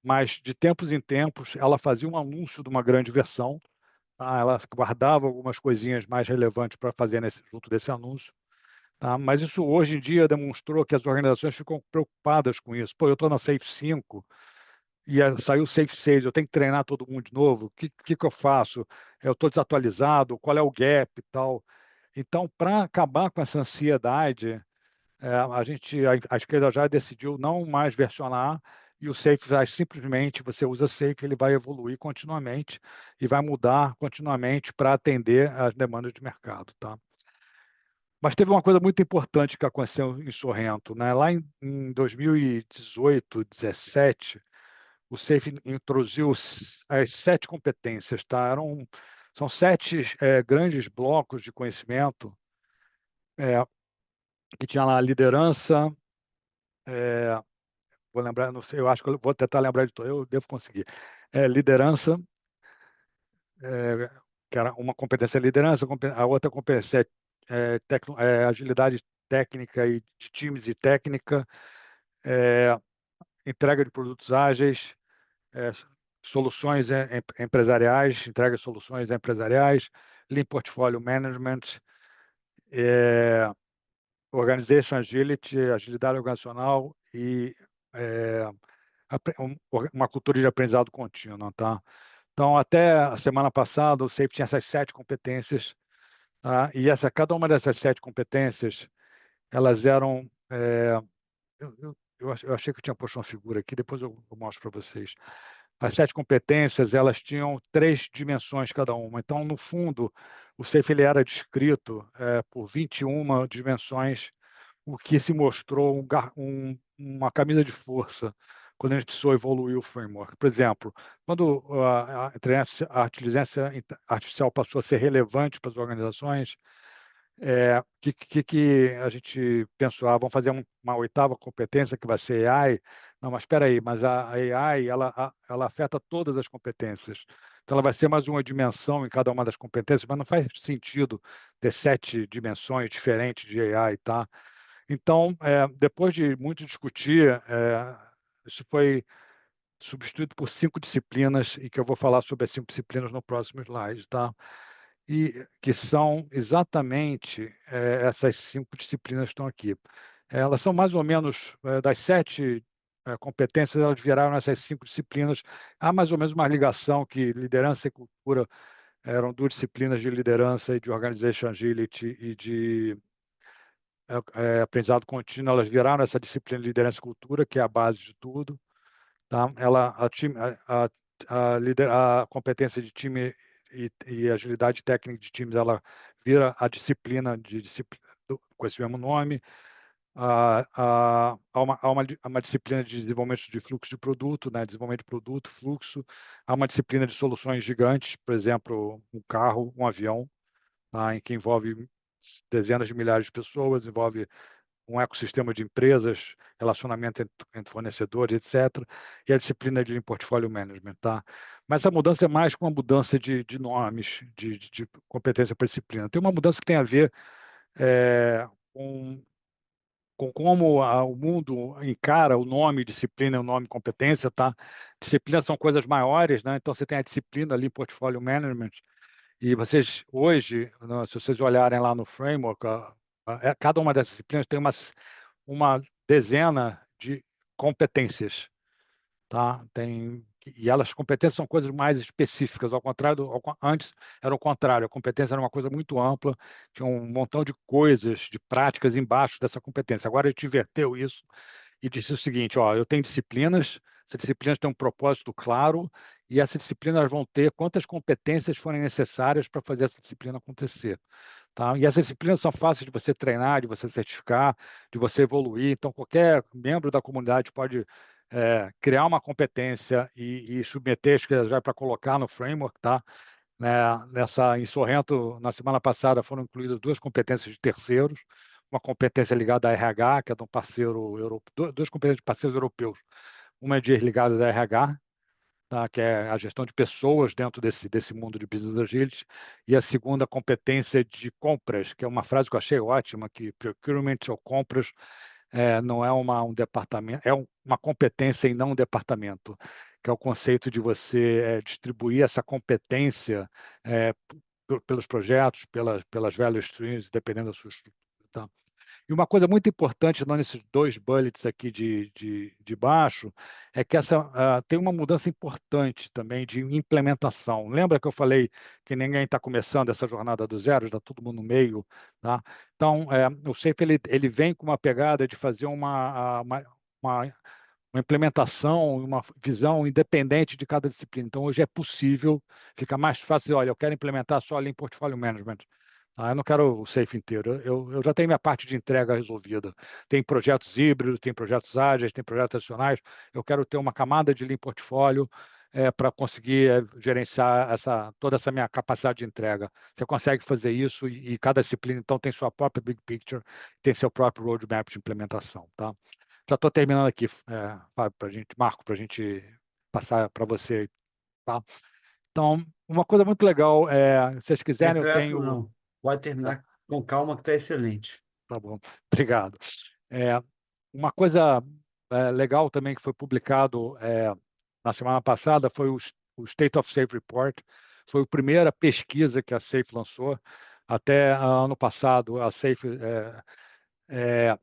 mas de tempos em tempos ela fazia um anúncio de uma grande versão, tá? Ela guardava algumas coisinhas mais relevantes para fazer junto desse anúncio. Tá? Mas isso hoje em dia demonstrou que as organizações ficam preocupadas com isso. Pô, eu estou na Safe 5 e saiu o Safe 6, eu tenho que treinar todo mundo de novo. O que eu faço? Eu estou desatualizado? Qual é o gap e tal? Então, para acabar com essa ansiedade, a esquerda já decidiu não mais versionar e o Safe vai simplesmente, você usa Safe, ele vai evoluir continuamente e vai mudar continuamente para atender às demandas de mercado. Tá? Mas teve uma coisa muito importante que aconteceu em Sorrento, né? Lá em 2018, 2017, o SAFe introduziu as 7 competências, tá? São 7 grandes blocos de conhecimento é, que tinha lá liderança, é, vou lembrar, não sei, eu acho que eu vou tentar lembrar de todo, eu devo conseguir. Liderança, é, que era uma competência é liderança, a outra competência agilidade técnica e de times e técnica, entrega de produtos ágeis, é, soluções empresariais, entrega de soluções empresariais, Lean Portfolio Management, Organization Agility, agilidade organizacional e é, uma cultura de aprendizado contínuo. Tá? Então, até a semana passada, o SAFe tinha essas 7 competências, tá? E cada uma dessas 7 competências, elas eram... eu achei que eu tinha posto uma figura aqui, depois eu mostro para vocês. As 7 competências, elas tinham 3 dimensões cada uma. Então, no fundo, o SAFe ele era descrito por 21 dimensões, o que se mostrou uma camisa de força quando a gente precisou evoluir o framework. Por exemplo, quando a inteligência artificial passou a ser relevante para as organizações, que a gente pensou, vamos fazer uma 8ª competência que vai ser AI. Não, mas espera aí, mas a AI ela afeta todas as competências. Então, ela vai ser mais uma dimensão em cada uma das competências, mas não faz sentido ter 7 dimensões diferentes de AI, tá? Então, depois de muito discutir, isso foi substituído por 5 disciplinas, e que eu vou falar sobre as 5 disciplinas no próximo slide, tá? E que são exatamente essas 5 disciplinas que estão aqui. Elas são mais ou menos, das 7 competências, elas viraram essas 5 disciplinas. Há mais ou menos uma ligação que liderança e cultura eram 2 disciplinas de liderança e de Organization Agility e de aprendizado contínuo, elas viraram essa disciplina de liderança e cultura, que é a base de tudo. Tá? A competência de time e agilidade técnica de times, ela vira a disciplina com esse mesmo nome. Há uma disciplina de desenvolvimento de fluxo de produto, né? Desenvolvimento de produto, fluxo. Há uma disciplina de soluções gigantes, por exemplo, um carro, um avião, tá? Em que envolve dezenas de milhares de pessoas, envolve um ecossistema de empresas, relacionamento entre fornecedores, etc. E a disciplina de Portfolio Management. Tá? Mas essa mudança é mais com uma mudança de nomes, de competência para disciplina. Tem uma mudança que tem a ver com com como o mundo encara o nome disciplina e o nome competência, tá? Disciplinas são coisas maiores, né? Então você tem a disciplina ali, portfólio management, e vocês hoje, né, se vocês olharem lá no framework, cada uma dessas disciplinas tem uma dezena de competências, tá? E elas, competências são coisas mais específicas, ao contrário antes era o contrário, a competência era uma coisa muito ampla, tinha um montão de coisas, de práticas embaixo dessa competência. Agora a gente inverteu isso e disse o seguinte, ó, eu tenho disciplinas, essas disciplinas têm um propósito claro e essas disciplinas vão ter quantas competências forem necessárias para fazer essa disciplina acontecer. Tá? E essas disciplinas são fáceis de você treinar, de você certificar, de você evoluir. Então, qualquer membro da comunidade pode criar uma competência e submeter as coisas já para colocar no framework. Tá? Né? Em Sorrento, na semana passada, foram incluídas duas competências de terceiros, uma competência ligada à RH, que é de um parceiro europeu, duas competências de parceiros europeus. Uma é ligada à RH, tá? Que é a gestão de pessoas dentro desse mundo de business agility, e a segunda competência de compras, que é uma frase que eu achei ótima, que procurement ou compras não é um departamento, é uma competência e não um departamento, que é o conceito de você distribuir essa competência pelos projetos, pelas value streams, dependendo da sua estrutura. Tá? E uma coisa muito importante nesses dois bullets aqui de baixo é que tem uma mudança importante também de implementação. Lembra que eu falei que ninguém está começando essa jornada do zero, está todo mundo no meio, tá? Então, o SAFe ele vem com uma pegada de fazer uma implementação, uma visão independente de cada disciplina. Então, hoje é possível, fica mais fácil dizer, olha, eu quero implementar só ali em portfólio management. Eu não quero o SAFe inteiro. Eu já tenho minha parte de entrega resolvida. Tem projetos híbridos, tem projetos ágeis, tem projetos adicionais. Eu quero ter uma camada de Lean Portfólio para conseguir gerenciar toda essa minha capacidade de entrega. Você consegue fazer isso e cada disciplina, então, tem sua própria Big Picture, tem seu próprio roadmap de implementação. Tá? Já estou terminando aqui, Fábio, Marco, para a gente passar para você. Tá? Então, uma coisa muito legal, se vocês Tem quiserem, eu pressa, tenho. não. Pode Tá, terminar com calma, que está excelente. tá bom, obrigado. É, uma coisa legal também que foi publicado na semana passada foi o State of Safe Report. Foi a primeira pesquisa que a Safe lançou. Até ano passado, a Safe é,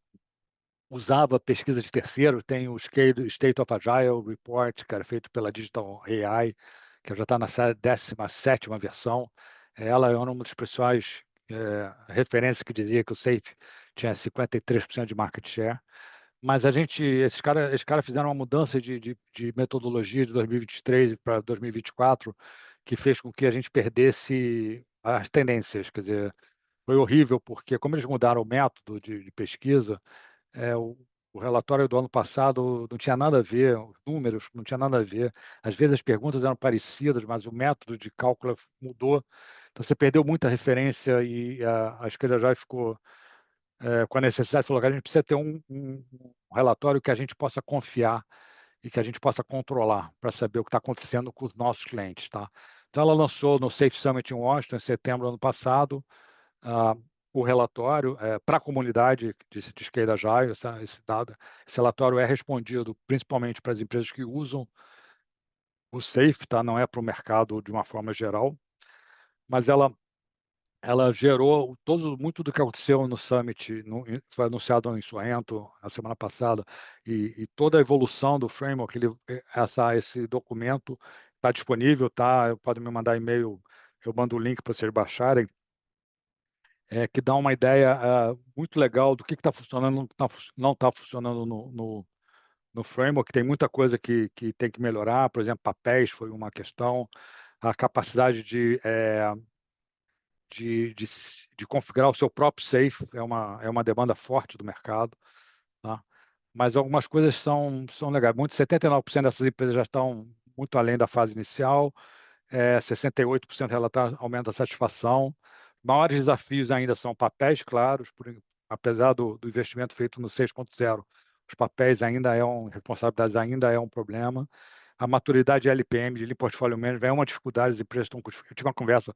usava pesquisa de terceiro, tem o State of Agile Report, que era feito pela Digital AI, que já está na 17ª versão. Ela é uma das principais referências que dizia que o Safe tinha 53% de market share. Mas esses cara fizeram uma mudança de metodologia de 2023 para 2024, que fez com que a gente perdesse as tendências. Quer dizer, foi horrível, porque como eles mudaram o método de pesquisa, é, o, o relatório do ano passado não tinha nada a ver, os números não tinha nada a ver. Às vezes as perguntas eram parecidas, mas o método de cálculo mudou. Então você perdeu muita referência e a esquerda já ficou com a necessidade, falou que a gente precisa ter um relatório que a gente possa confiar e que a gente possa controlar para saber o que está acontecendo com os nossos clientes. Tá? Então ela lançou no Safe Summit em Washington, em setembro do ano passado, uh, o relatório para a comunidade de Scale Agile. Esse relatório é respondido principalmente para as empresas que usam o Safe, tá? Não é para o mercado de uma forma geral, mas ela gerou muito do que aconteceu no Summit, foi anunciado em Sorrento na semana passada, e toda a evolução do framework, esse documento está disponível, tá? Podem me mandar e-mail, eu mando o link para vocês baixarem, que dá uma ideia muito legal do que está funcionando, não está funcionando no framework. Tem muita coisa que tem que melhorar, por exemplo, papéis foi uma questão, a capacidade de configurar o seu próprio safe é uma demanda forte do mercado. Tá? Mas algumas coisas são legais. 79% dessas empresas já estão muito além da fase inicial, 68% relataram aumento da satisfação. Maiores desafios ainda são papéis claros, apesar do investimento feito no 6.0, os papéis responsabilidades ainda é um problema. A maturidade de LPM, de Lean Portfolio Management, é uma dificuldade, as empresas estão. Eu tive uma conversa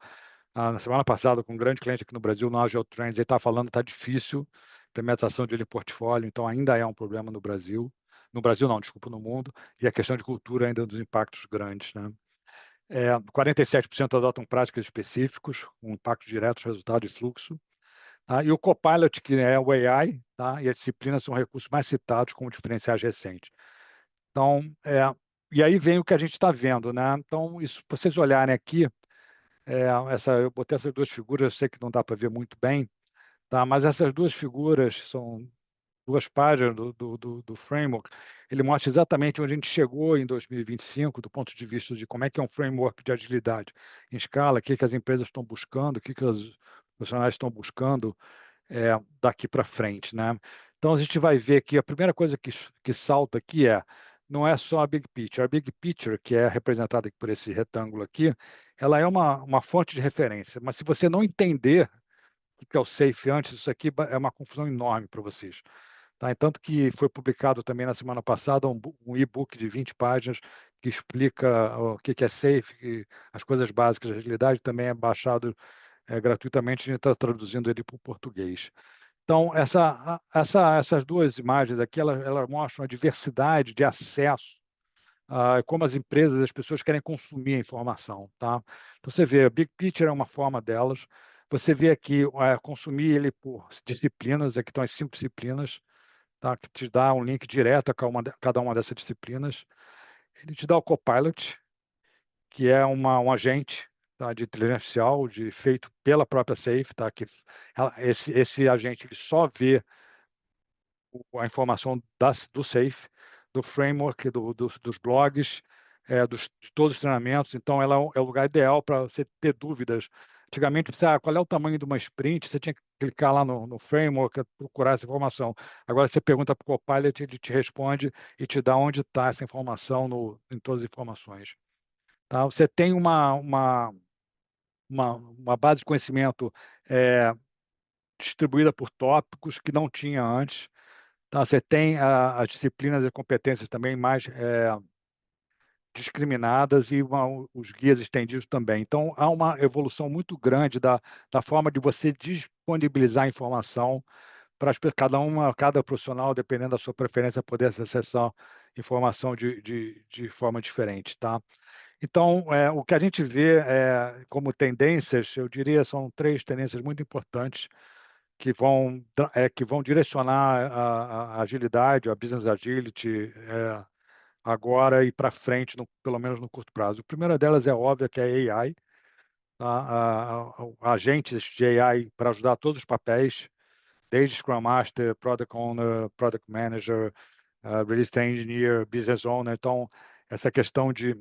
na semana passada com um grande cliente aqui no Brasil, no Agile Trends, ele estava falando que está difícil implementação de portfólio, então ainda é um problema no Brasil. No Brasil não, desculpa, no mundo, e a questão de cultura ainda dos impactos grandes, né? 47% adotam práticas específicos, com impacto direto, resultado e fluxo. Tá? E o Copilot, que é o AI, tá? E as disciplinas são recursos mais citados como diferenciais recentes. Então, e aí vem o que a gente está vendo, né? Então, isso, se vocês olharem aqui, eu botei essas duas figuras, eu sei que não dá para ver muito bem, tá? Mas essas duas figuras são duas páginas do framework. Ele mostra exatamente onde a gente chegou em 2025, do ponto de vista de como é que é um framework de agilidade em escala, o que as empresas estão buscando, o que os profissionais estão buscando daqui para frente, né? Então, a gente vai ver que a primeira coisa que salta aqui não é só a Big Picture. A Big Picture, que é representada aqui por esse retângulo aqui, ela é uma fonte de referência, mas se você não entender o que é o SAFe antes, isso aqui é uma confusão enorme para vocês. Tá? Tanto que foi publicado também na semana passada um e-book de 20 páginas que explica o que é SAFe, as coisas básicas de agilidade, também é baixado gratuitamente, a gente está traduzindo ele para o português. Então, essas duas imagens aqui, elas mostram a diversidade de acesso, como as empresas, as pessoas querem consumir a informação. Tá? Então, você vê, a Big Picture é uma forma delas. Você vê aqui, consumir ele por disciplinas, aqui estão as 5 disciplinas, tá? Que te dá um link direto a cada uma dessas disciplinas. Ele te dá o Copilot, que é um agente, tá, de inteligência artificial feito pela própria Safe, tá, esse agente ele só vê a informação do Safe, do framework, dos blogs, de todos os treinamentos. Então, ela é o lugar ideal para você ter dúvidas. Antigamente, qual é o tamanho de uma sprint? Você tinha que clicar lá no framework, procurar essa informação. Agora, você pergunta para o Copilot, ele te responde e te dá onde está essa informação em todas as informações. Tá? Você tem uma base de conhecimento distribuída por tópicos que não tinha antes. Tá? Você tem as disciplinas e competências também mais discriminadas e os guias estendidos também. Então, há uma evolução muito grande da forma de você disponibilizar informação para cada profissional, dependendo da sua preferência, poder acessar informação de forma diferente. Tá? Então, o que a gente vê como tendências, eu diria, são 3 tendências muito importantes que vão direcionar a agilidade, a business agility, agora e para frente, pelo menos no curto prazo. A primeira delas é óbvia, que é a AI, tá? Agentes de AI para ajudar todos os papéis, desde Scrum Master, Product Owner, Product Manager, Release Engineer, Business Owner. Então, essa questão de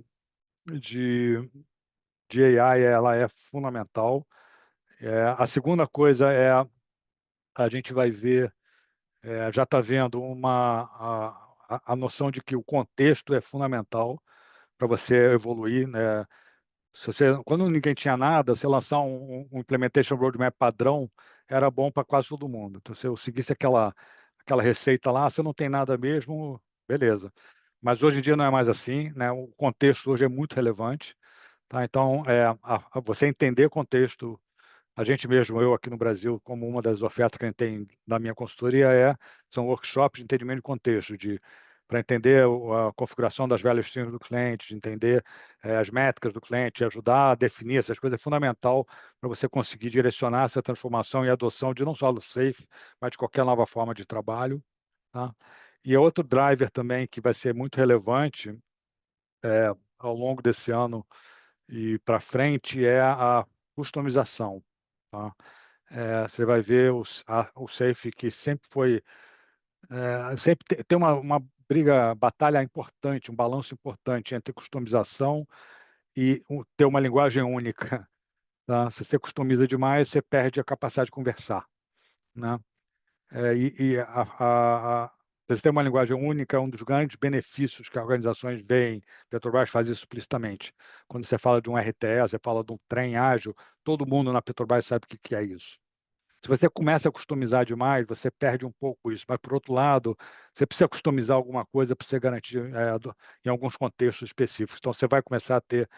AI ela é fundamental. A segunda coisa a gente vai ver, já está vendo a noção de que o contexto é fundamental para você evoluir, né? Quando ninguém tinha nada, você lançar um Implementation Roadmap padrão era bom para quase todo mundo. Então, se eu seguisse aquela receita lá, você não tem nada mesmo, beleza. Mas hoje em dia não é mais assim, né? O contexto hoje é muito relevante. Tá? Então, você entender contexto, a gente mesmo, eu aqui no Brasil, como uma das ofertas que a gente tem na minha consultoria são workshops de entendimento de contexto, para entender a configuração das value streams do cliente, de entender as métricas do cliente, ajudar a definir essas coisas, é fundamental para você conseguir direcionar essa transformação e adoção de não só do Safe, mas de qualquer nova forma de trabalho. Tá? E outro driver também que vai ser muito relevante ao longo desse ano e para frente é a customização. Tá? Você vai ver o Safe que sempre foi, sempre tem uma batalha importante, um balanço importante entre customização e ter uma linguagem única. Tá? Se você customiza demais, você perde a capacidade de conversar, né? Você ter uma linguagem única é um dos grandes benefícios que as organizações veem. Petrobras faz isso explicitamente. Quando você fala de um RTE, você fala de um trem ágil, todo mundo na Petrobras sabe o que é isso. Se você começa a customizar demais, você perde um pouco isso. Mas, por outro lado, você precisa customizar alguma coisa para você garantir em alguns contextos específicos. Então, você vai começar a ter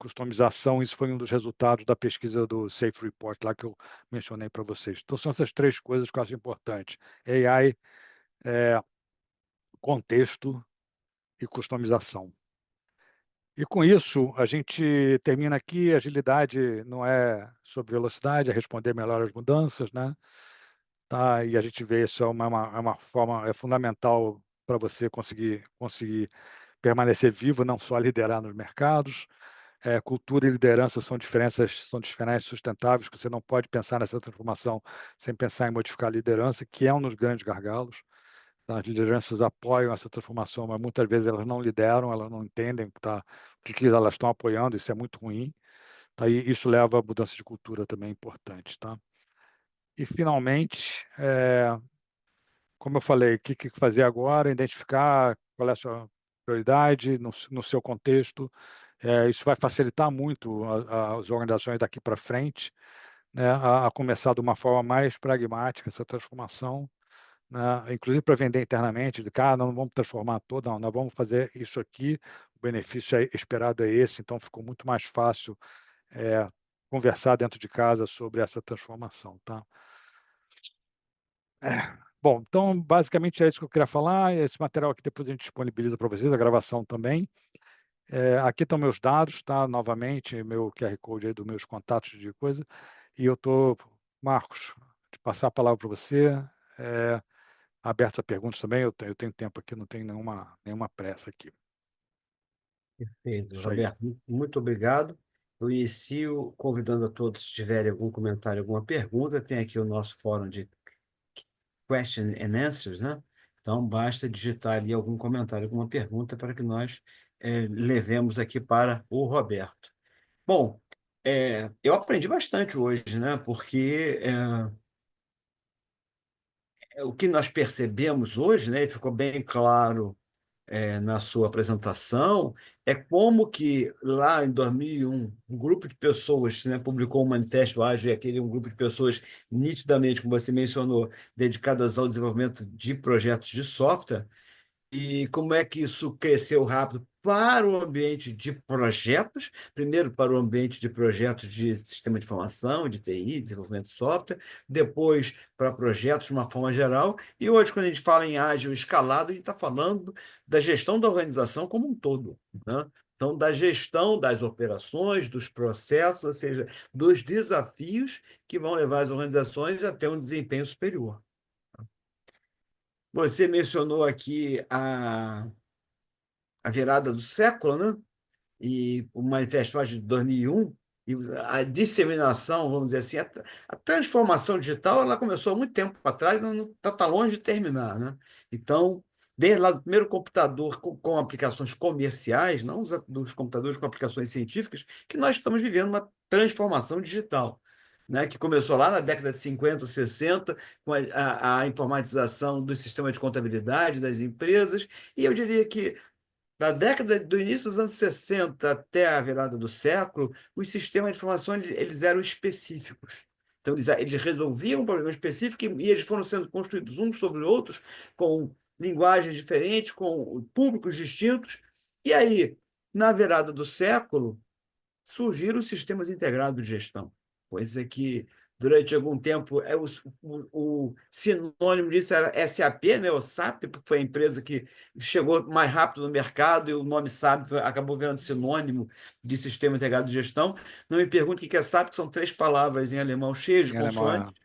customização. Isso foi um dos resultados da pesquisa do Safe Report, lá que eu mencionei para vocês. Então, são essas três coisas que eu acho importantes: AI, contexto e customização. E com isso, a gente termina aqui. Agilidade não é sobre velocidade, é responder melhor às mudanças, né? Tá? E a gente vê isso é uma forma fundamental para você conseguir permanecer vivo, não só liderar nos mercados. Cultura e liderança são diferenças sustentáveis, que você não pode pensar nessa transformação sem pensar em modificar a liderança, que é um dos grandes gargalos. As lideranças apoiam essa transformação, mas muitas vezes elas não lideram, elas não entendem o que elas estão apoiando. Isso é muito ruim. Tá? E isso leva a mudança de cultura também importante. Tá? E, finalmente, como eu falei, o que fazer agora? Identificar qual é a sua prioridade no seu contexto. Isso vai facilitar muito as organizações daqui para frente, né, a começar de uma forma mais pragmática essa transformação, né, inclusive para vender internamente, de cara, não vamos transformar toda, não, nós vamos fazer isso aqui, o benefício esperado é esse. Então ficou muito mais fácil conversar dentro de casa sobre essa transformação. Tá? Bom, então basicamente é isso que eu queria falar. Esse material aqui depois a gente disponibiliza para vocês, a gravação também. Aqui estão meus dados, tá? Novamente, meu QR Code aí dos meus contatos de coisa. E eu estou, Marcos, de passar a palavra para você, aberto a perguntas também. Eu tenho tempo aqui, não tenho nenhuma pressa aqui. Perfeito, Isso aí. Roberto. Muito obrigado. Eu inicio convidando a todos, se tiverem algum comentário, alguma pergunta, tem aqui o nosso fórum de question and answers, né? Então, basta digitar ali algum comentário, alguma pergunta para que nós levemos aqui para o Roberto. Bom, eu aprendi bastante hoje, né? Porque o que nós percebemos hoje, né? E ficou bem claro na sua apresentação, é como que lá em 2001, um grupo de pessoas, né, publicou um manifesto ágil, e aquele um grupo de pessoas nitidamente, como você mencionou, dedicadas ao desenvolvimento de projetos de software. E como é que isso cresceu rápido para o ambiente de projetos? Primeiro, para o ambiente de projetos de sistema de informação, de TI, desenvolvimento de software, depois para projetos de uma forma geral. E hoje, quando a gente fala em ágil escalado, a gente está falando da gestão da organização como um todo, né? Então, da gestão das operações, dos processos, ou seja, dos desafios que vão levar as organizações a ter um desempenho superior. Você mencionou aqui a virada do século, né? E o Manifesto de 2001, e a disseminação, vamos dizer assim, a transformação digital, ela começou há muito tempo atrás, não está longe de terminar, né? Então, desde lá do primeiro computador com aplicações comerciais, não dos computadores com aplicações científicas, que nós estamos vivendo uma transformação digital, né? Que começou lá na década de 50, 60, com a informatização do sistema de contabilidade das empresas, e eu diria que do início dos anos 60 até a virada do século, os sistemas de informação eles eram específicos. Então, eles resolviam um problema específico e eles foram sendo construídos uns sobre outros, com linguagens diferentes, com públicos distintos. E aí, na virada do século, surgiram os sistemas integrados de gestão, coisa que durante algum tempo o sinônimo disso era SAP, né? O SAP, porque foi a empresa que chegou mais rápido no mercado e o nome SAP acabou virando sinônimo de sistema integrado de gestão. Não me pergunte o que é SAP, que são três palavras em alemão cheias de Em alemão, consoantes,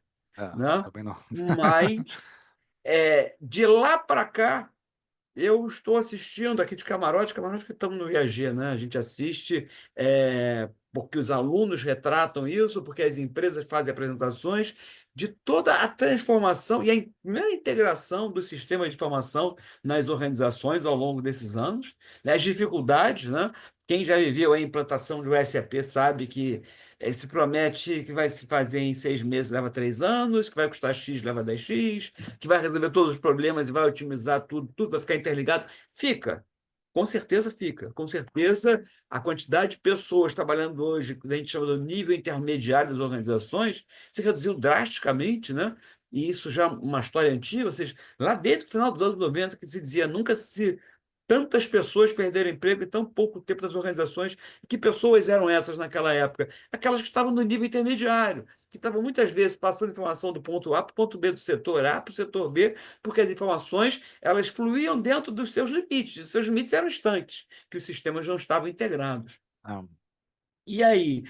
né? também não. Mas de lá para cá eu estou assistindo aqui de camarote que estamos no IAG, né? A gente assiste porque os alunos retratam isso, porque as empresas fazem apresentações de toda a transformação e a primeira integração do sistema de informação nas organizações ao longo desses anos, né? As dificuldades, né? Quem já viveu a implantação do SAP sabe que se promete que vai se fazer em 6 meses, leva 3 anos, que vai custar X, leva 10x, que vai resolver todos os problemas e vai otimizar tudo, tudo vai ficar interligado. Fica. Com certeza fica. Com certeza, a quantidade de pessoas trabalhando hoje, que a gente chama do nível intermediário das organizações, se reduziu drasticamente, né? E isso já é uma história antiga, ou seja, lá desde o final dos anos 90, que se dizia nunca se tantas pessoas perderam emprego em tão pouco tempo das organizações. Que pessoas eram essas naquela época? Aquelas que estavam no nível intermediário, que estavam muitas vezes passando informação do ponto A para o ponto B, do setor A para o setor B, porque as informações elas fluíam dentro dos seus limites. Os seus limites eram estanques, que os sistemas não estavam integrados. Ah, E aí,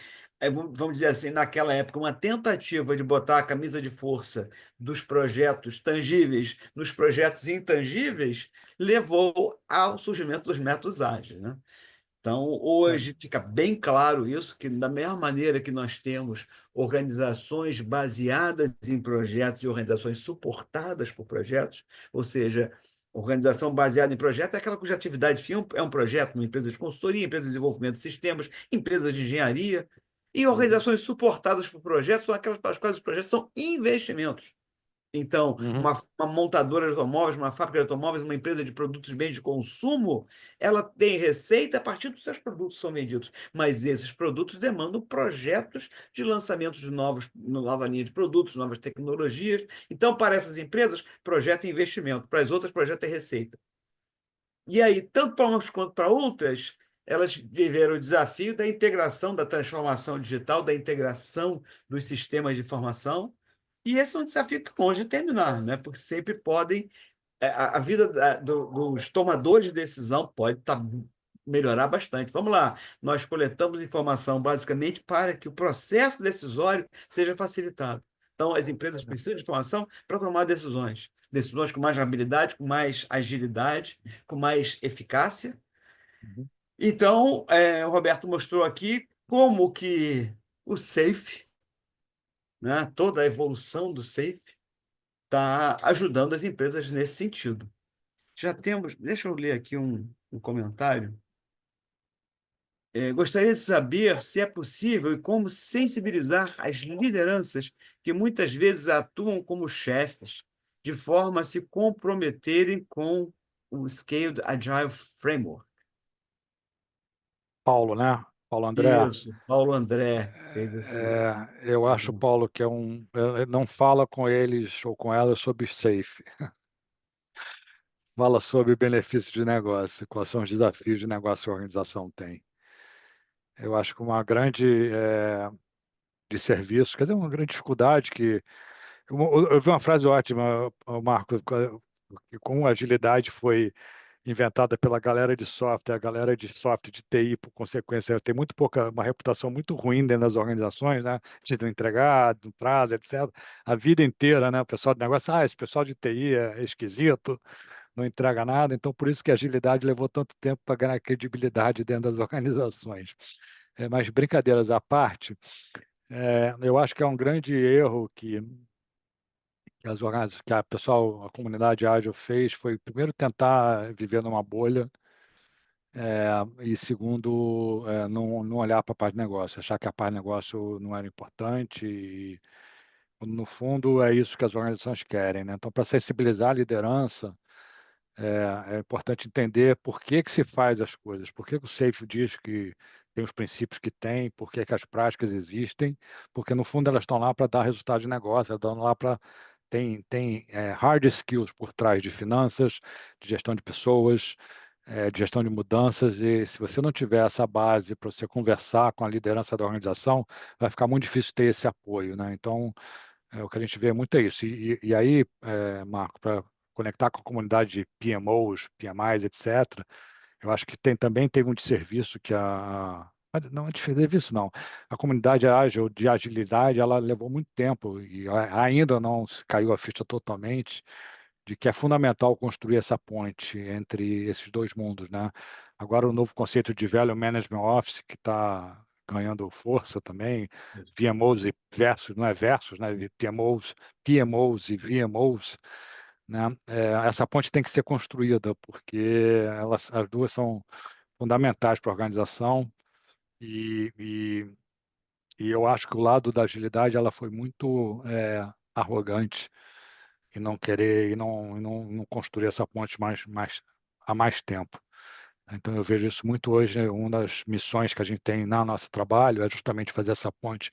vamos dizer assim, naquela época, uma tentativa de botar a camisa de força dos projetos tangíveis nos projetos intangíveis levou ao surgimento dos métodos ágeis, né? Então, é. hoje fica bem claro isso, que da mesma maneira que nós temos organizações baseadas em projetos e organizações suportadas por projetos, ou seja, organização baseada em projeto é aquela cuja atividade fim é um projeto, uma empresa de consultoria, empresa de desenvolvimento de sistemas, empresa de engenharia, e Uhum, organizações suportadas por projetos são aquelas para as quais os projetos são investimentos. Então, uhum, uma montadora de automóveis, uma fábrica de automóveis, uma empresa de produtos bens de consumo, ela tem receita a partir dos seus produtos que são vendidos. Mas esses produtos demandam projetos de lançamento de nova linha de produtos, novas tecnologias. Então, para essas empresas, projeto é investimento. Para as outras, projeto é receita. E aí, tanto para umas quanto para outras, elas viveram o desafio da integração, da transformação digital, da integração dos sistemas de informação. E esse é um desafio que longe de terminar, né? Porque sempre podem. A vida dos tomadores de decisão pode melhorar bastante. Vamos lá, nós coletamos informação basicamente para que o processo decisório seja facilitado. Então, as empresas precisam de informação para tomar decisões. Decisões com mais habilidade, com mais agilidade, com mais eficácia. uhum. Então, o Roberto mostrou aqui como que o SAFe, né, toda a evolução do SAFe, está ajudando as empresas nesse sentido. Já temos, deixa eu ler aqui um comentário. Gostaria de saber se é possível e como sensibilizar as lideranças que muitas vezes atuam como chefes, de forma a se comprometerem com o Scaled Agile Framework. Paulo, né? Paulo André. Isso, Paulo André fez Eu essa acho, pergunta. Paulo, que não fala com eles ou com elas sobre safe. Fala sobre benefícios de negócio, quais são os desafios de negócio que a organização tem. Eu acho que uma grande de serviço, quer dizer, uma grande dificuldade que eu vi uma frase ótima, Marco, que com agilidade foi inventada pela galera de software, a galera de software de TI, por consequência, tem muito pouca, uma reputação muito ruim dentro das organizações, né? De não entregar, no prazo, etc. A vida inteira, né? O pessoal de negócio, esse pessoal de TI é esquisito, não entrega nada, então por isso que a agilidade levou tanto tempo para ganhar credibilidade dentro das organizações. Mas brincadeiras à parte, eu acho que é um grande erro que que a pessoal, a comunidade ágil fez foi primeiro tentar viver numa bolha e segundo não olhar para a parte de negócio, achar que a parte de negócio não era importante e no fundo é isso que as organizações querem, né? Então para sensibilizar a liderança é importante entender por que que se faz as coisas, por que que o SAFe diz que tem os princípios que tem, por que que as práticas existem, porque no fundo elas estão lá para dar resultado de negócio, elas estão lá para tem hard skills por trás de finanças, de gestão de pessoas, de gestão de mudanças, e se você não tiver essa base para você conversar com a liderança da organização, vai ficar muito difícil ter esse apoio, né? Então, o que a gente vê muito é isso. E aí, Marco, para conectar com a comunidade de PMOs, PMIs, etc., eu acho que também teve um desserviço que não é desserviço, não. A comunidade ágil de agilidade, ela levou muito tempo e ainda não caiu a ficha totalmente de que é fundamental construir essa ponte entre esses dois mundos, né? Agora o novo conceito de Value Management Office que está ganhando força também, VMOs e versus, não é versus, né? PMOs e VMOs, né? Essa ponte tem que ser construída porque as duas são fundamentais para a organização e, e, e eu acho que o lado da agilidade ela foi muito arrogante e não querer e não construir essa ponte há mais tempo. Então eu vejo isso muito hoje, né? Uma das missões que a gente tem no nosso trabalho é justamente fazer essa ponte,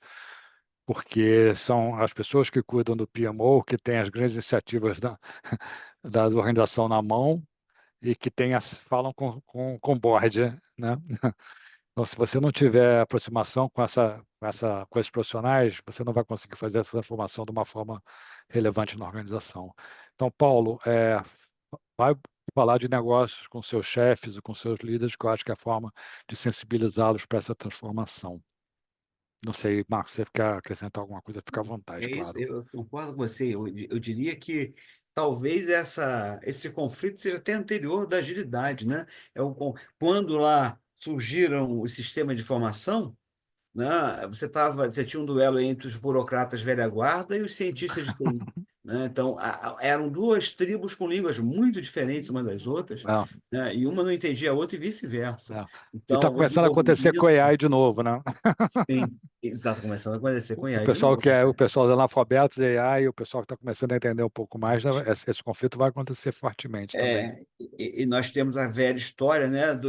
porque são as pessoas que cuidam do PMO que têm as grandes iniciativas da organização na mão e que falam com board, né? Então, se você não tiver aproximação com esses profissionais, você não vai conseguir fazer essa transformação de uma forma relevante na organização. Então, Paulo, vai falar de negócios com seus chefes e com seus líderes, que eu acho que é a forma de sensibilizá-los para essa transformação. Não sei, Marcos, você quer acrescentar alguma coisa? Fica à vontade, É isso, claro. eu concordo com você. Eu diria que talvez esse conflito seja até anterior da agilidade, né? Quando lá surgiram os sistemas de informação, né? Você tinha um duelo entre os burocratas velha guarda e os cientistas de TI, né? Então, eram duas tribos com línguas muito diferentes uma das outras, É, né? E uma não entendia a outra e vice-versa. é. E está Então, o começando a acontecer com a desenvolvimento, AI de novo, né? sim, exato, começando a acontecer com O AI de pessoal novo. que é o pessoal dos analfabetos AI, e o pessoal que está começando a entender um pouco mais, né, esse conflito vai acontecer fortemente também. E nós temos a velha história, né,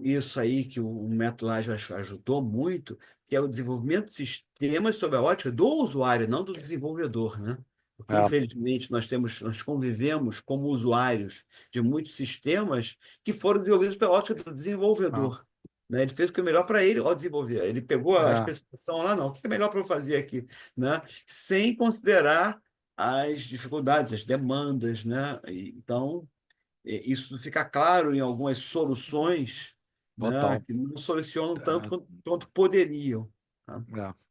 isso aí que o método ágil ajudou muito, que é o desenvolvimento de sistemas sob a ótica do usuário, não do desenvolvedor, né? Porque, É, infelizmente, nós convivemos como usuários de muitos sistemas que foram desenvolvidos pela ótica do é, desenvolvedor. Né? Ele fez o que é melhor para ele ao desenvolver. Ele pegou a é, especificação lá, não, o que é melhor para eu fazer aqui? Né? Sem considerar as dificuldades, as demandas, né? Então, isso fica claro em algumas soluções, né? total. Que não solucionam tanto É, quanto poderiam. Tá? é.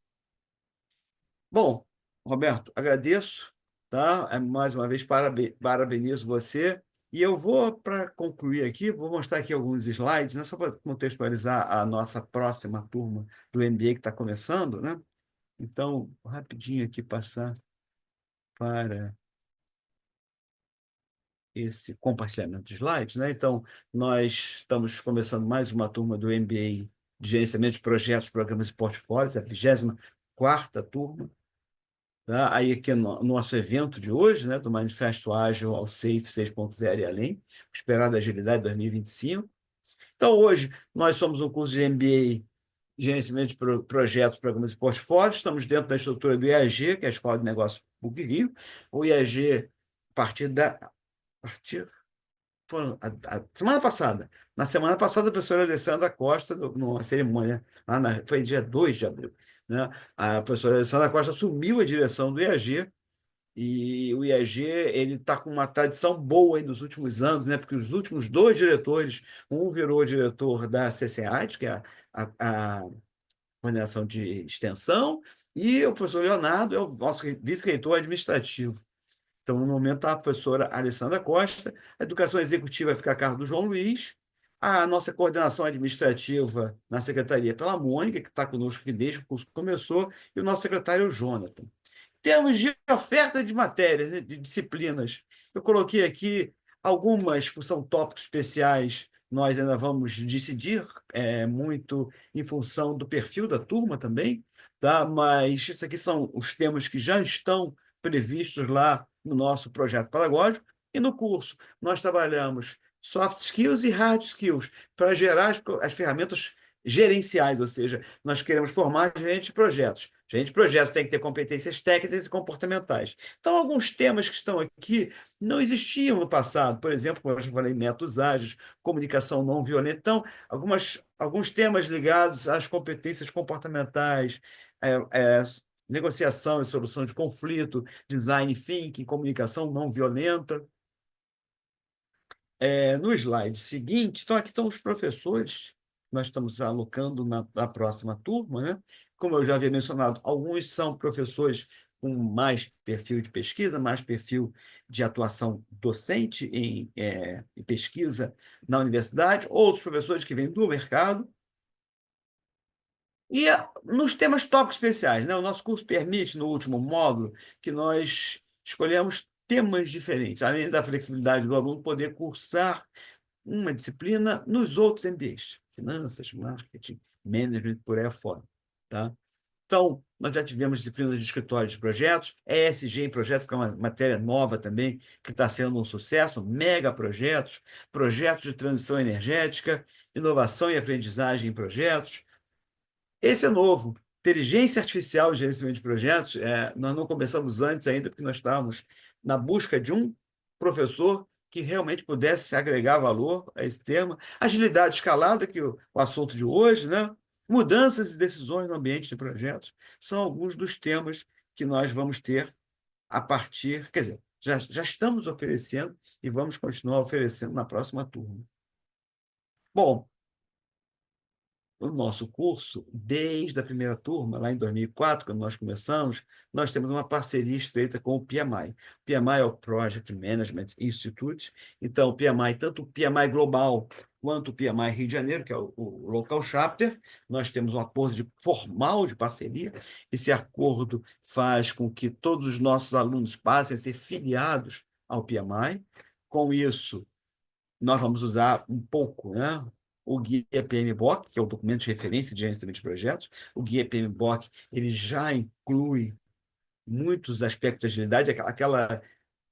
Bom, Roberto, agradeço, tá? Mais uma vez, parabenizo você. E eu vou, para concluir aqui, vou mostrar aqui alguns slides, né? Só para contextualizar a nossa próxima turma do MBA que está começando, né? Então, rapidinho aqui passar para esse compartilhamento de slides, né? Então, nós estamos começando mais uma turma do MBA de Gerenciamento de Projetos, Programas e Portfólios, a 24ª turma, tá? Aí aqui no nosso evento de hoje, né, do Manifesto Ágil ao Safe 6.0 e além, esperado Agilidade 2025. Então, hoje, nós somos um curso de MBA Gerenciamento de Projetos, Programas e Portfólios, estamos dentro da estrutura do IAG, que é a Escola de Negócios PUC-Rio. O IAG, a partir semana passada. Na semana passada, a professora Alessandra Costa, numa cerimônia, foi dia 2 de abril, né? A professora Alessandra Costa assumiu a direção do IAG, e o IAG ele está com uma tradição boa aí nos últimos anos, né? Porque os últimos dois diretores, um virou diretor da CCAD, que é a coordenação de extensão, e o professor Leonardo é o nosso vice-reitor administrativo. Então, no momento, está a professora Alessandra Costa, a educação executiva vai ficar a cargo do João Luiz, a nossa coordenação administrativa na secretaria pela Mônica, que está conosco aqui desde que o curso começou, e o nosso secretário é o Jonathan. Termos de oferta de matérias, né, de disciplinas, eu coloquei aqui algumas que são tópicos especiais, nós ainda vamos decidir, muito em função do perfil da turma também, tá? Mas isso aqui são os temas que já estão previstos lá no nosso projeto pedagógico, e no curso nós trabalhamos soft skills e hard skills para gerar as ferramentas gerenciais, ou seja, nós queremos formar gerentes de projetos. Gerente de projetos tem que ter competências técnicas e comportamentais. Então, alguns temas que estão aqui não existiam no passado. Por exemplo, como eu já falei, métodos ágeis, comunicação não violenta. Então, alguns temas ligados às competências comportamentais, é, é, negociação e solução de conflito, design thinking, comunicação não violenta. No slide seguinte, então aqui estão os professores que nós estamos alocando na próxima turma, né? Como eu já havia mencionado, alguns são professores com mais perfil de pesquisa, mais perfil de atuação docente em pesquisa na universidade, outros professores que vêm do mercado, e nos temas tópicos especiais, né? O nosso curso permite, no último módulo, que nós escolhemos temas diferentes, além da flexibilidade do aluno poder cursar uma disciplina nos outros ambientes, finanças, marketing, management, por aí afora. Tá? Então, nós já tivemos disciplinas de escritório de projetos, ESG em projetos, que é uma matéria nova também, que está sendo um sucesso, mega projetos, projetos de transição energética, inovação e aprendizagem em projetos. Esse é novo. Inteligência artificial e gerenciamento de projetos, nós não começamos antes ainda, porque nós estávamos na busca de um professor que realmente pudesse agregar valor a esse tema. Agilidade escalada, que é o assunto de hoje, né? Mudanças e decisões no ambiente de projetos são alguns dos temas que nós vamos ter a partir, quer dizer, já estamos oferecendo e vamos continuar oferecendo na próxima turma. Bom, o nosso curso, desde a primeira turma, lá em 2004, quando nós começamos, nós temos uma parceria estreita com o PMI. O PMI é o Project Management Institute. Então, o PMI, tanto o PMI Global quanto o PMI Rio de Janeiro, que é o local chapter, nós temos um acordo formal de parceria. Esse acordo faz com que todos os nossos alunos passem a ser filiados ao PMI. Com isso, nós vamos usar um pouco, né? O guia PMBOK, que é o documento de referência de gerenciamento de projetos. O guia PMBOK ele já inclui muitos aspectos de agilidade,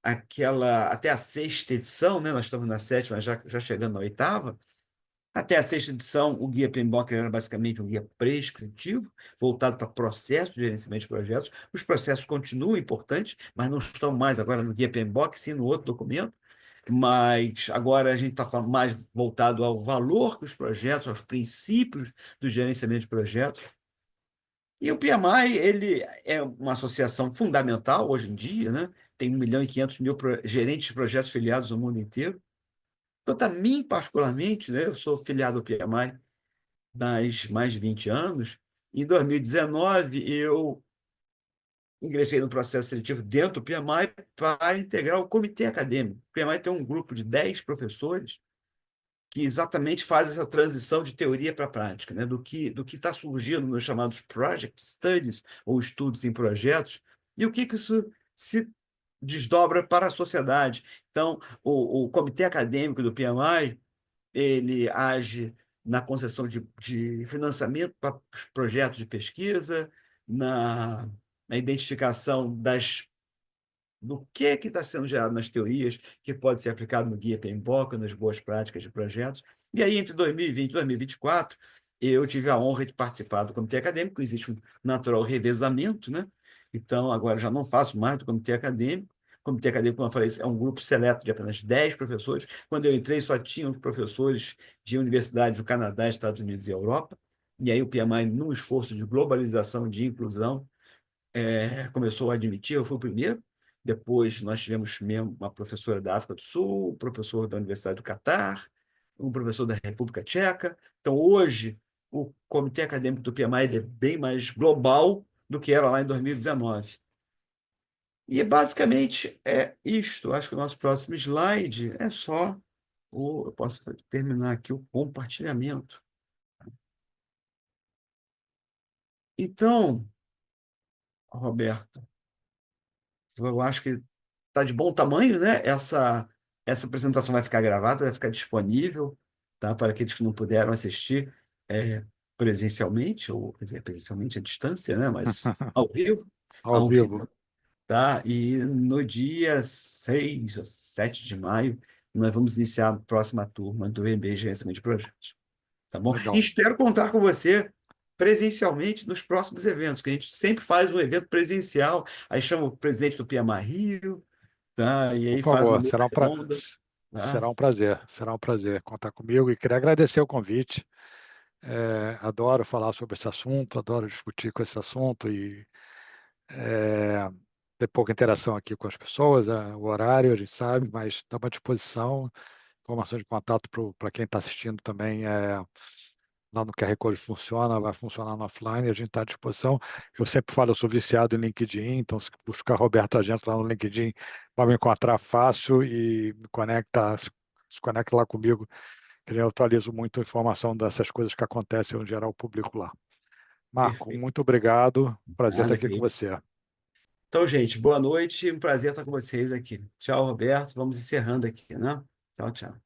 aquela até a sexta edição, né? Nós estamos na sétima, já chegando na oitava. Até a sexta edição, o guia PMBOK era basicamente um guia prescritivo, voltado para processo de gerenciamento de projetos. Os processos continuam importantes, mas não estão mais agora no guia PMBOK, sim no outro documento. Mas agora a gente está mais voltado ao valor que os projetos, aos princípios do gerenciamento de projetos. E o PMI, ele é uma associação fundamental hoje em dia, né? Tem 1.500.000 gerentes de projetos filiados no mundo inteiro. Quanto a mim, particularmente, né? Eu sou filiado ao PMI há mais de 20 anos. Em 2019, eu ingressei no processo seletivo dentro do PMI para integrar o comitê acadêmico. O PMI tem um grupo de 10 professores que exatamente faz essa transição de teoria para a prática, né? Do que está surgindo nos chamados project studies, ou estudos em projetos, e o que isso se desdobra para a sociedade. Então, o comitê acadêmico do PMI, ele age na concessão de financiamento para os projetos de pesquisa, na identificação do que está sendo gerado nas teorias, que pode ser aplicado no Guia PMBOK, nas boas práticas de projetos. E aí, entre 2020 e 2024, eu tive a honra de participar do comitê acadêmico, existe um natural revezamento, né? Então, agora já não faço mais do comitê acadêmico. O comitê acadêmico, como eu falei, é um grupo seleto de apenas 10 professores. Quando eu entrei, só tinham professores de universidades do Canadá, Estados Unidos e Europa. E aí o PMI, num esforço de globalização, de inclusão, começou a admitir, eu fui o primeiro. Depois nós tivemos mesmo uma professora da África do Sul, um professor da Universidade do Catar, um professor da República Tcheca. Então, hoje, o Comitê Acadêmico do PMI é bem mais global do que era lá em 2019. E, basicamente, é isto. Acho que o nosso próximo slide é só eu posso terminar aqui o compartilhamento. Então, Roberto, eu acho que está de bom tamanho, né? Essa apresentação vai ficar gravada, vai ficar disponível, tá? Para aqueles que não puderam assistir presencialmente, ou quer dizer, presencialmente à distância, né? Mas ao vivo, Ao ao vivo. vivo, tá? E no dia 6 ou 7 de maio, nós vamos iniciar a próxima turma do MBA Gerenciamento de Projetos, tá bom? E Legal. espero contar com você presencialmente nos próximos eventos, que a gente sempre faz um evento presencial, aí chama o presidente do PMA Rio, tá? E Por aí faz uma favor, mesa redonda, tá? será um prazer. Será um prazer contar comigo e queria agradecer o convite. Adoro falar sobre esse assunto, adoro discutir com esse assunto e é, ter pouca interação aqui com as pessoas. O horário, a gente sabe, mas estamos à disposição. Informação de contato para quem está assistindo também lá no QR Code funciona, vai funcionar no offline, a gente está à disposição. Eu sempre falo, eu sou viciado em LinkedIn, então se buscar Roberto Agento lá no LinkedIn, vai me encontrar fácil e se conecta lá comigo, que eu atualizo muito a informação dessas coisas que acontecem em geral público lá. Marco, Perfeito. muito obrigado. Prazer estar Nada aqui que com isso. você. Então, gente, boa noite. Um prazer estar com vocês aqui. Tchau, Roberto. Vamos encerrando aqui, né? Tchau, tchau.